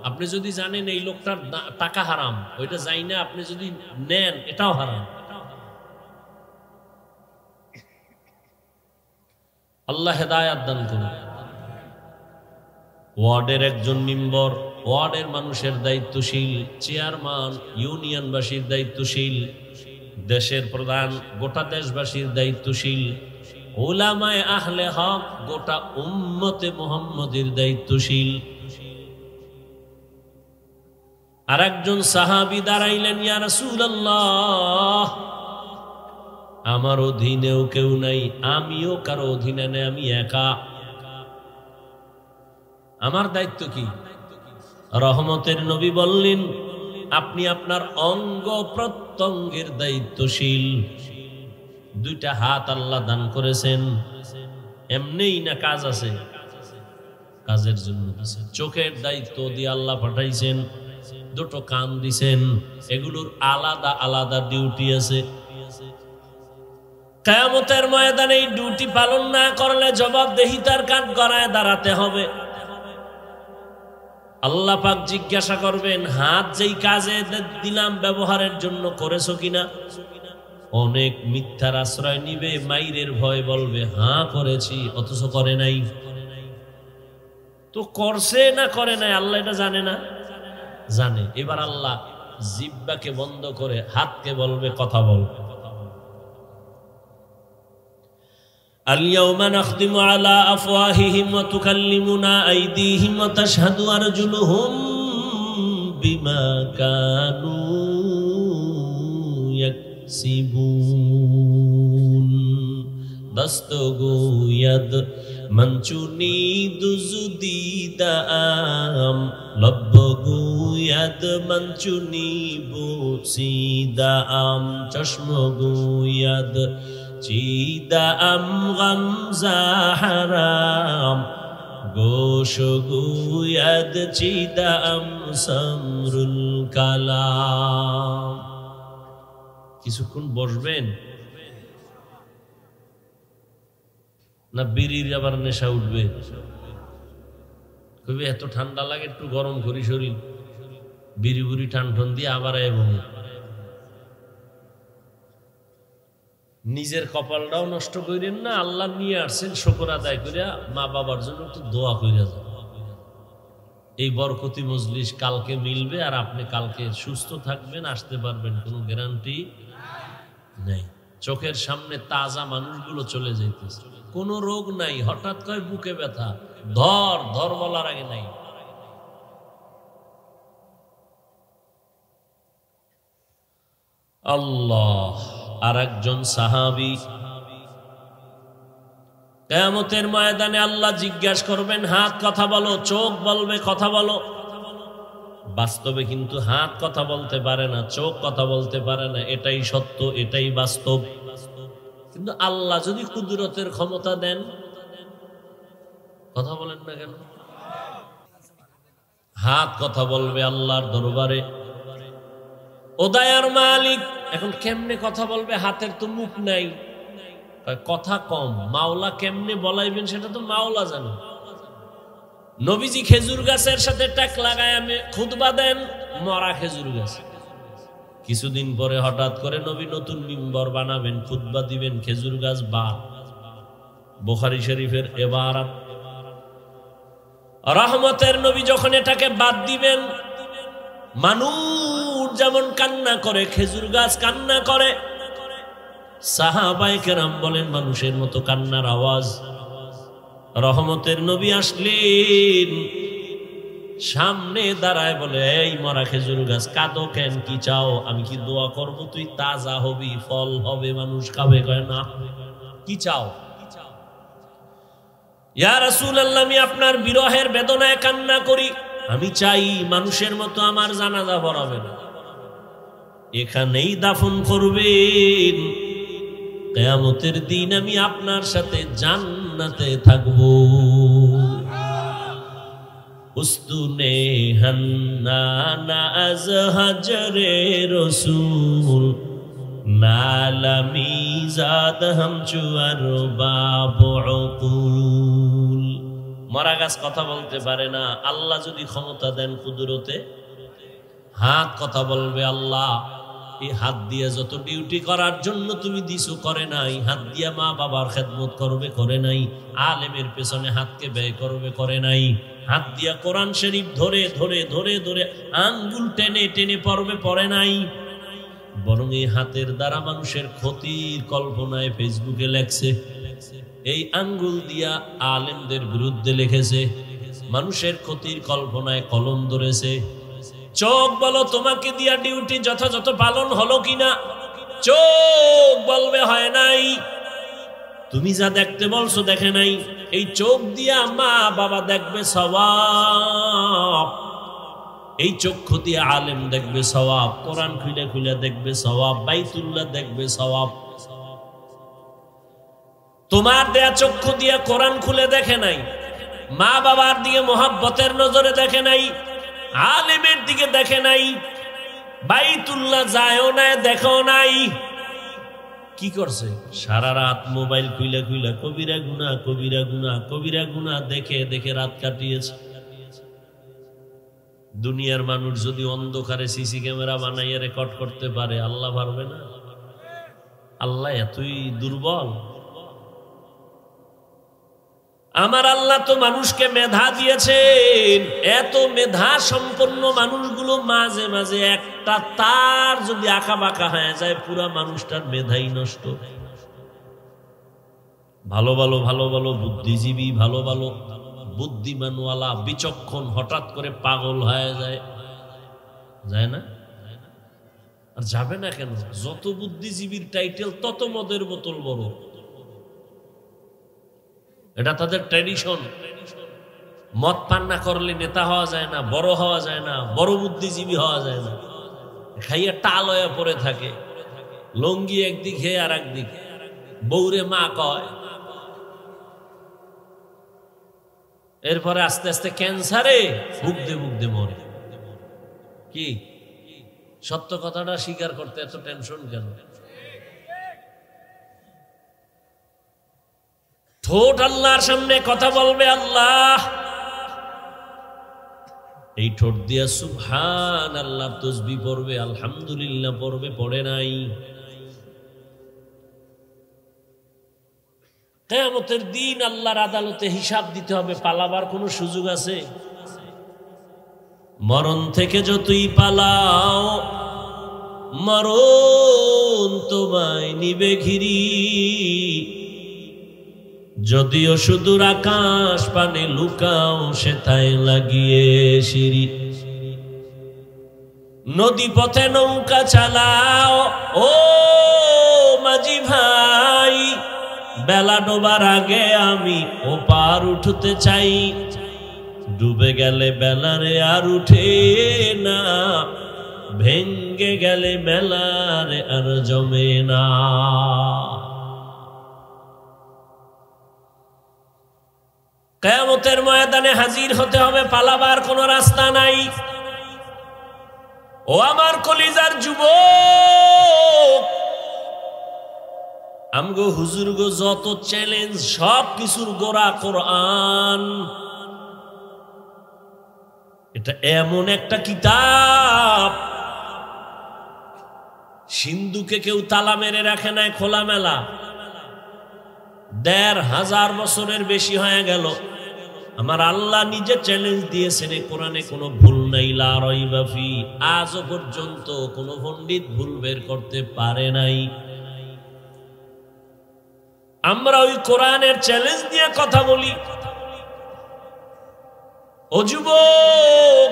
আপনি যদি জানেন এই লোকটার টাকা হারাম, ওইটা যাই না, আপনি যদি নেন, এটাও হারাম। আল্লাহ হেদায়াত দান করুন। ওয়ার্ডের একজন মেম্বার, ওয়ার্ডের মানুষের দায়িত্বশীল, চেয়ারম্যান ইউনিয়নবাসীর দায়িত্বশীল, দেশের প্রধান গোটা দেশবাসীর দায়িত্বশীল, উলামায়ে আহলে হক গোটা উম্মতে মুহাম্মাদের দায়িত্বশীল। আর একজন সাহাবী দাঁড়াইলেন, ইয়া রাসূলুল্লাহ, আমার অধীনেও কেউ নাই, আমিও কারো অধীনে নেই, আমি একা। আমার দায়িত্ব কি? রহমতের নবী বললেন, আপনি আপনার অঙ্গ প্রত্যঙ্গের দায়িত্বশীল। দুইটা হাত আল্লাহ দান করেছেন, এমনিই না কাজ আছে? কাজের জন্য দিয়েছেন। চোখের দায়িত্ব দিয়ে আল্লাহ পাঠাইছেন, দুটো কান দিছেন, এগুলোর আলাদা আলাদা ডিউটি আছে। কিয়ামতের ময়দানে এই ডিউটি পালন না করলে জবাবদেহিতার কাঠ গড়ায় দাঁড়াতে হবে। আল্লাহ পাক জিজ্ঞাসা করবেন, হাত যেই কাজে দিলাম ব্যবহারের জন্য করেছো কিনা? অনেক মিথ্যার আশ্রয় নিবে, মাইরের ভয় বলবে হ্যাঁ করেছি, অথচ করে নাই। তো করছে না করে নাই আল্লাহ এটা জানে না? জানে। এবার আল্লাহ জিহ্বাকে বন্ধ করে হাতকে বলবে কথা বল। اليوم نختم على أفواههم وتكلمنا أيديهم وتشهد أرجلهم بما كانوا يكسبون دستگوید منچونی دزدی دام لبگوید منچونی بوسی دام چشمگوید چیدہ ام غمزہ حرام گوش گوید چیدہ ام سمر الکلام। কিছুক্ষণ বসবেন না বিড়ির আবার নেশা উঠবে? কবি এত ঠান্ডা লাগে, একটু গরম করি শরীর, বিড়ি বুড়ি টান টান দিয়ে আবার এবং নিজের কপালটাও নষ্ট করেন না। আল্লাহ নিয়ে আসছেন, শুকর আদায় করিয়া মা বাবার জন্য একটু দোয়া করিয়া যান। এই বরকতি মজলিস কালকে মিলবে আর আপনি কালকে সুস্থ থাকবেন, আসতে পারবেন, কোনো গ্যারান্টি নেই। চোখের সামনে তাজা মানুষগুলো চলে যাইতেছে, কোনো রোগ নাই, হঠাৎ করে বুকে ব্যথা, ধর বলার আগে নাই। আল্লাহ। আর একজন সাহাবী কিয়ামতের ময়দানে আল্লাহ জিজ্ঞাসা করবেন, হাত কথা বলো, চোখ বলবে কথা বলো। বাস্তবে কিন্তু হাত কথা বলতে পারে না, চোখ কথা বলতে পারে না, এটাই সত্য, এটাই বাস্তব। কিন্তু আল্লাহ যদি কুদরতের ক্ষমতা দেন, কথা বলেন না কেন? হাত কথা বলবে আল্লাহর দরবারে। ও দয়ার মালিক, এখন কেমনে কথা বলবে? হাতের তো মুখ নাই, কথা কম, মাওলা কেমনে বলাইবেন সেটা তো মাওলা জানে। নবীজি খেজুর গাছের সাথে টাক লাগায় আমি খুতবা দেন, মরা খেজুর গাছ। কিছুদিন পরে হঠাৎ করে নবী নতুন মিম্বর বানাবেন, খুতবা দিবেন, খেজুর গাছ বাদ। বুখারী শরীফের ইবারত। রহমতের নবী যখন এটাকে বাদ দিবেন, মানুষ যেমন কান্না করে, খেজুর গাছ কান্না করে। সাহাবায়ে কেরাম বলেন মানুষের মতো কান্নার আওয়াজ। রহমতের নবী আসলেন, সামনে দাঁড়ায় বলে, এই মরা খেজুর গাছ, কাঁদো কেন? কি চাও? আমি কি দোয়া করব তুই তাজা হবি, ফল হবে, মানুষ খাবে? কয় না। কি চাও? ইয়া রাসূলুল্লাহ, আমি আপনার বিরহের বেদনায় কান্না করি, আমি চাই মানুষের মতো আমার জানাজা পড়াবেন, এখানেই দাফন করবেন, কিয়ামতের দিন আমি আপনার সাথে জান্নাতে থাকব। উস্তুনে হান্নানা আজ হাজরে রসুল, নালামি জাদ হামচুয়ার বাবুল। মরা গাছ কথা বলতে পারে না, আল্লাহ যদি ক্ষমতা দেন কুদরতে, হাত কথা বলবে। আল্লাহ এই হাত দিয়ে যত ডিউটি করার জন্য তুমি দিছো করে নাই, হাত দিয়া মা বাবার খেদমত করবে করে নাই, আলেমের পেছনে হাতকে ব্যয় করবে করে নাই, হাত দিয়া কোরআন শরীফ ধরে ধরে ধরে ধরে আঙ্গুল টেনে টেনে পড়বে পড়ে নাই, বরং এই হাতের দ্বারা মানুষের ক্ষতির কল্পনায় ফেসবুকে লেখছে, এই আঙ্গুল দিয়া আলেমদের বিরুদ্ধে লিখেছে, মানুষের ক্ষতির কল্পনায় কলম ধরেছে। চোখ বলো তোমাকে দিয়া ডিউটি যথাযথ পালন হলো কিনা? চোখ বলবে হয় নাই, তুমি যা দেখতে বলছো দেখে নাই। এই চোখ দিয়া মা বাবা দেখবে সওয়াব, এই চক্ষু দিয়ে আলেম দেখবে সওয়াব, কোরআন খুলে খুলে দেখবে সওয়াব, বাইতুল্লাহ দেখবে সওয়াব। তোমার দেয়া চক্ষু দিয়ে কোরআন খুলে দেখে নাই, মা বাবার দিকে মোহাব্বতের নজরে দেখে নাই, আলেমের দিকে দেখে নাই, বাইতুল্লাহ যায়ও নাই, দেখো নাই। কি করছে? সারা রাত মোবাইল খুলে খুলে কবিরা গুনাহ কবিরা গুনাহ কবিরা গুনাহ দেখে দেখে রাত কাটিয়েছে। দুনিয়ার মানুষ যদি অন্ধকারে সিসি ক্যামেরা বানাইয়া রেকর্ড করতে পারে, আল্লাহ পারবে না? আল্লাহ এতই দুর্বল? আমার আল্লাহ তো মানুষকে মেধা দিয়েছেন, এত মেধা সম্পন্ন মানুষগুলো মাঝে মাঝে একটা তার যদি আঁকা বাঁকা হয়ে যায়, পুরা মানুষটার মেধাই নষ্ট। ভালো ভালো ভালো ভালো বুদ্ধিজীবী, ভালো ভালো বুদ্ধিমানওয়ালা বিচক্ষণ হঠাৎ করে পাগল হয়ে যায়, যায় না? আর যাবে না কেন? যত বুদ্ধিজীবীর টাইটেল তত মদের বোতল বড়, এটা তাদের ট্র্যাডিশন। মদ পান না করলে নেতা হওয়া যায় না, বড় হওয়া যায় না, বড় বুদ্ধিজীবী হওয়া যায় না। খাইয়া টাল হয়ে পড়ে থাকে, লঙ্গি একদিক হে আর একদিক, বৌরে মা কয়। এরপরে আস্তে আস্তে ক্যান্সারে ভুগতে মরে। কি সত্য কথাটা স্বীকার করতে এত টেনশন কেন? ঠোঁট আল্লাহর সামনে কথা বলবে আল্লাহ, এই ঠোঁট দিয়া সুবহান আল্লাহ তাসবিহ পড়বে, আলহামদুলিল্লাহ পড়বে, পড়ে নাই। কিয়ামতের দিন আল্লাহর আদালতে হিসাব দিতে হবে, পালাবার কোনো সুযোগ আছে? মরণ থেকে যতই পালাও মরণ তোমায় নিবে ঘিরি। যদিও সুদূর আকাশ পানে লুকাও সেথায় লাগিয়ে সিঁড়ি। নদী পথে নৌকা চালাও ও মাঝি ভাই, বেলা ডোবার আগে আমি ওপার উঠতে চাই। ডুবে গেলে বেলারে আর উঠে না, ভেঙ্গে গেলে বেলারে আর জমে না। কিয়ামতের ময়দানে হাজির হতে হবে, পালাবার কোনো রাস্তা নাই। ও আমার কলিজার যুবক, আমগো হুজুর গো যত চ্যালেঞ্জ সব কিছুর গোড়া কোরআন। এটা এমন একটা কিতাব, সিন্ধুকে কেউ তালা মেরে রাখে নাই খোলামেলা। ১৫০০ বছরের বেশি হয়ে গেল, আমার আল্লাহ নিজে চ্যালেঞ্জ দিয়েছেন এই কোরআনে কোনো ভুল নাই, লা রাইবা ফি। আজও পর্যন্ত কোনো পণ্ডিত ভুল বের করতে পারে নাই। আমরা ওই কোরআনের চ্যালেঞ্জ নিয়ে কথা বলি। ও যুবক,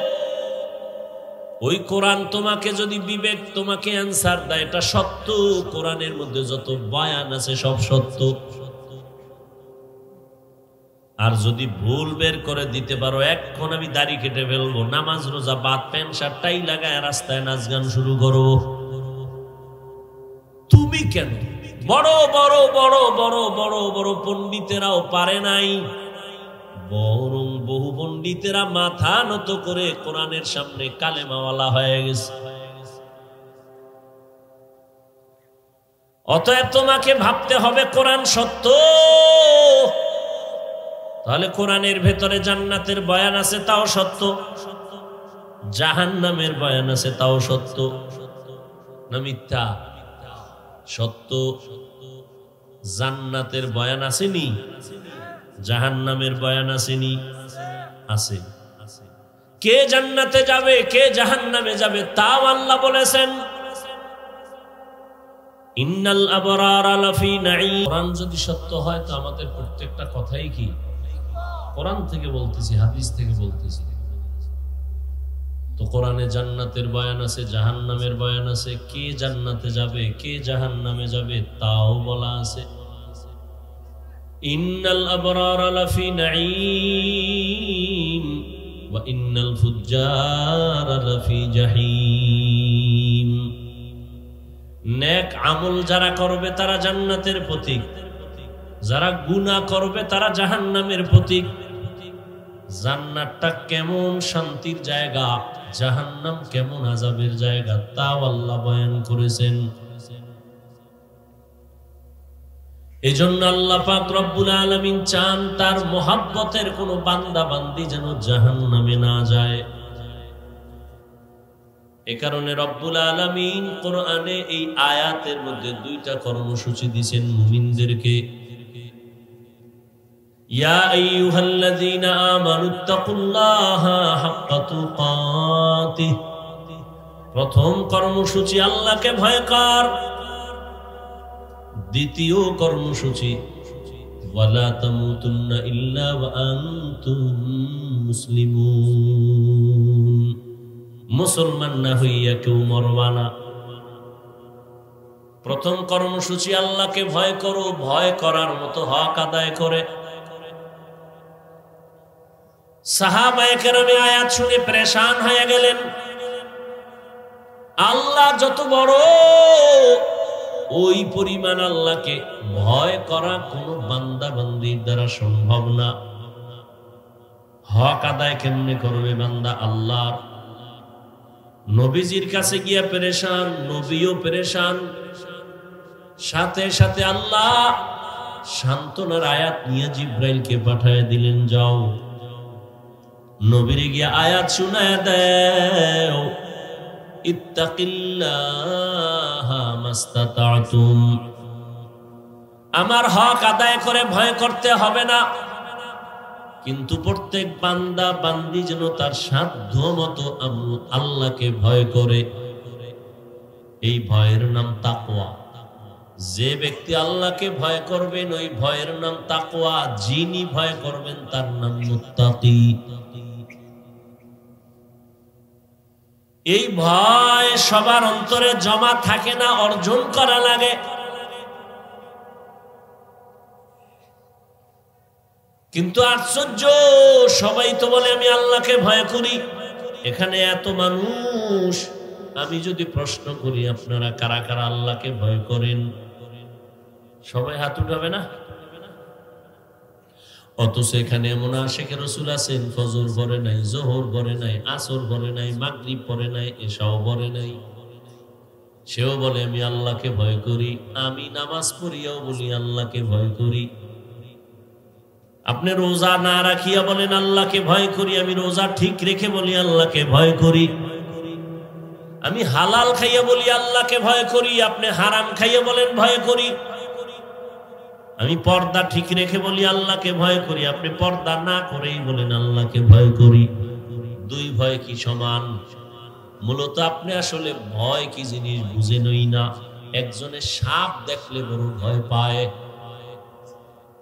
ওই কোরআন তোমাকে যদি বিবেক তোমাকে অ্যান্সার দেয়, এটা সত্য। কোরআনের মধ্যে যত বয়ান আছে সব সত্য। আর যদি ভুল বের করে দিতে পারো, এখন আমি দাড়ি কেটে ফেলবো, নামাজ রোজা বাদ, প্যান্ট শার্ট টাই লাগায় রাস্তায় নাচ গান শুরু করো। তুমি কেন? বড় বড় বড় বড় বড় বড় পণ্ডিতেরাও পারে নাই, বরং বহু পণ্ডিতেরা মাথা নত করে কোরআনের সামনে কালেমাওয়ালা হয়ে গেছে। অতএব তোমাকে ভাবতে হবে কোরআন সত্য। তাহলে কোরআনের ভেতরে জান্নাতের বয়ান আছে, তাও সত্য। জাহান্নামের বয়ান আছে, তাও সত্য। না মিথ্যা? সত্য। জান্নাতের বয়ান আসেনি, জাহান্নামের বয়ান আসেনি? আছে। কে জান্নাতে যাবে কে জাহান্নামে যাবে তাও আল্লাহ বলেছেন। ইন্নাল আবরারা লাফি নাঈম। কোরআন যদি সত্য হয় তো আমাদের প্রত্যেকটা কথাই কি কোরআন থেকে বলতেছি, হাদিস থেকে বলতেছি। তো কোরআনে জান্নাতের বয়ান আছে, জাহান্নামের বয়ান আছে। কে জান্নাতে যাবে কে জাহান্নামে যাবে তাও বলা আছে। ইন্নাল আবরারা লাফি নাঈম ওয়া ইন্নাল ফুজ্জারা লাফি জাহিম। নেক আমল যারা করবে তারা জান্নাতের প্রতীক, যারা গুনাহ করবে তারা জাহান্নামের প্রতীক। জান্নাতটা কেমন শান্তির জায়গা, জাহান্নাম কেমন আযাবের জায়গা, তাও আল্লাহ বয়ান করেছেন। এজন্য আল্লাহ পাক রব্বুল আলামিন চান তার মোহাব্বতের কোন বান্দা বান্দি যেন জাহান্নামে না যায়। এ কারণে রব্বুল আলামিন কোরআনে এই আয়াতের মধ্যে দুইটা কর্মসূচি দিয়েছেন মুমিনদেরকে। ইয়া আইয়ুহাল্লাযীনা আমানুত্তাকুল্লাহা হাক্কা তুকাতিহ। প্রথম কর্মসূচি আল্লাহকে ভয় কর। দ্বিতীয় কর্মসূচি ওয়ালা তামুতুন্না ইল্লা ওয়া আনতুম মুসলিমুন। মুসলমান না হইয়া কেউ মরবা না। প্রথম কর্মসূচি আল্লাহকে ভয় করো, ভয় করার মতো হক আদায় করে। সাহাবায়ে কেরামে আয়াত শুনে পরেশান হয়ে গেলেন। আল্লাহ যত বড়, ওই পরিমাণ আল্লাহকে ভয় করা কোন বান্দা বান্দির দ্বারা সম্ভব না। হক আদায় কেমনে করবে বান্দা আল্লাহর? নবীজির কাছে গিয়া পরেশান, নবীও পরেশান। সাথে সাথে আল্লাহ সান্ত্বনার আয়াত নিয়ে জিব্রাইলকে পাঠিয়ে দিলেন, যাও নবীরে গিয়া আয়াত শুনায়া দাও, ইত্তাকিল্লাহা মাস্তাতাতুম। আমার হক আদায় করে ভয় করতে হবে না। কিন্তু প্রত্যেক বান্দা বান্দি যেন তার সাধ্য মতো আল্লাহকে ভয় করে। এই ভয়ের নাম তাকওয়া। যে ব্যক্তি আল্লাহকে ভয় করবেন ওই ভয়ের নাম তাকওয়া। যিনি ভয় করবেন তার নাম মুত্তাকি। এই ভয় সবার অন্তরে জমা থাকে না, অর্জন করা লাগে। কিন্তু আশ্চর্য, সবাই তো বলে আমি আল্লাহকে ভয় করি। এখানে এত মানুষ, আমি যদি প্রশ্ন করি আপনারা কারা কারা আল্লাহকে ভয় করেন, সবাই হাত উঠাবে না? অথচ এখানে এমন আশিকে রাসূল আছেন, ফজর পড়ে নাই, যোহর পড়ে নাই, আসর পড়ে নাই, মাগরিব পড়ে নাই, এশাও পড়ে নাই, সেও বলে আমি আল্লাহকে ভয় করি। আমি নামাজ পড়িয়াও বলি আল্লাহকে ভয় করি। আপনি রোজা না রাখিয়া বলেন আল্লাহকে ভয় করি। আমি রোজা ঠিক রেখে বলি আল্লাহকে ভয় করি। আমি হালাল খাইয়া বলি আল্লাহকে ভয় করি। আপনি হারাম খাইয়া বলেন ভয় করি। আমি পর্দা ঠিক রেখে বলি আল্লাহকে ভয় করি। আপনি পর্দা না করেই বলেন আল্লাহকে ভয় করি। দুই ভয় কি সমান? মূলত আপনি আসলে ভয় কি জিনিস বুঝেনই না। একজনে সাপ দেখলে বড় ভয় পায়,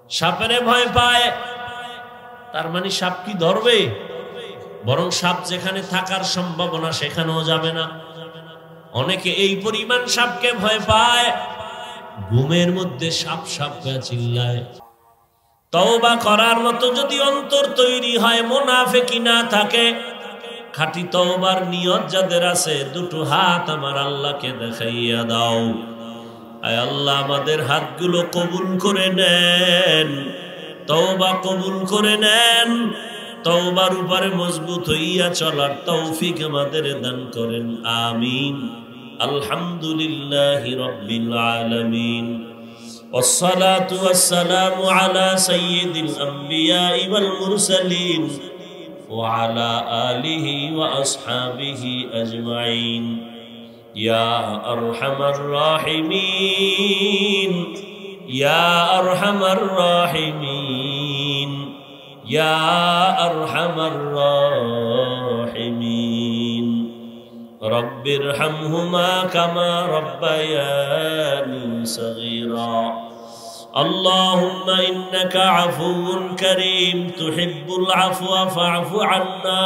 সাপের ভয় পায়, তার মানে সাপ কি ধরবে? বরং সাপ যেখানে থাকার সম্ভাবনা সেখানেও যাবে না। অনেকে এই পরিমাণ সাপকে ভয় পায়, ঘুমের মধ্যে সাপ সাপ চিল্লায়। তওবা করার মতো যদি অন্তর তৈরি হয়, মুনাফিকি না থাকে, খাঁটি তওবার নিয়ত যাদের আছে, দুটো হাত আমার আল্লাহকে দেখাইয়া দাও। আয় আল্লাহ, আমাদের হাতগুলো কবুল করে নেন, তওবা কবুল করে নেন, তওবার উপরে মজবুত হইয়া চলার তৌফিক আমাদের দান করেন। আমিন। আলহামদুলিল্লাহি রাব্বিল আলামিন। والصلاة والسلام على سيد الأنبياء والمرسلين وعلى آله وأصحابه أجمعين يا أرحم الراحمين يا أرحم الراحمين يا أرحم الراحمين رب ارحمهما كما ربياني صغيرا اللهم إنك عفو كريم تحب العفو فاعف عنا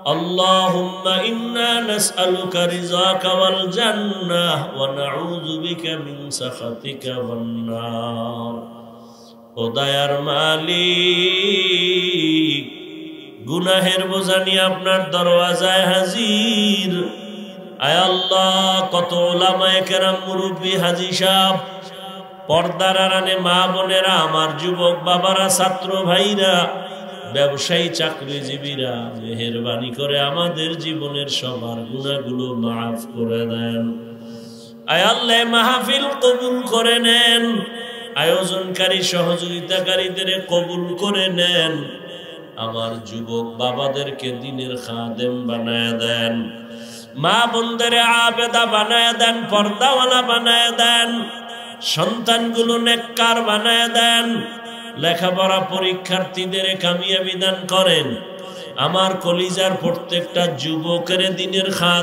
اللهم إنا نسألك رضاك والجنة ونعوذ بك من سخطك والنار ও দয়ার মালিক, গুনাহের বোঝা নিয়ে আপনার দরওয়াজায় হাজির। আয় আল্লাহ, কত উলামায়ে কেরাম, মুরব্বী, হাজী সাহেব, পর্দার আড়ালে মা বোনেরা, আমার যুবক বাবারা, ছাত্র ভাইরা, ব্যবসায়ী, চাকরিজীবীরা, মেহেরবানি করে আমাদের জীবনের সবার গুনাহগুলো মাফ করে দেন। আয় আল্লাহ, মাহফিল কবুল করে নেন, আয়োজনকারী সহযোগিতাকারীদের কবুল করে নেন, আমার যুবক বাবাদেরকে দ্বীনের খাদেম বানায় দেন, মা বোনদের আবেদা বানায় দেন, পর্দাওয়ালা বানায় দেন, সন্তানগুলো নেককার বানায় দেন, লেখাপড়া পরীক্ষার্থীদের কামিয়াবি দান করেন। আমার কলিজার প্রত্যেকটা যুবকের দ্বীনের খাদেম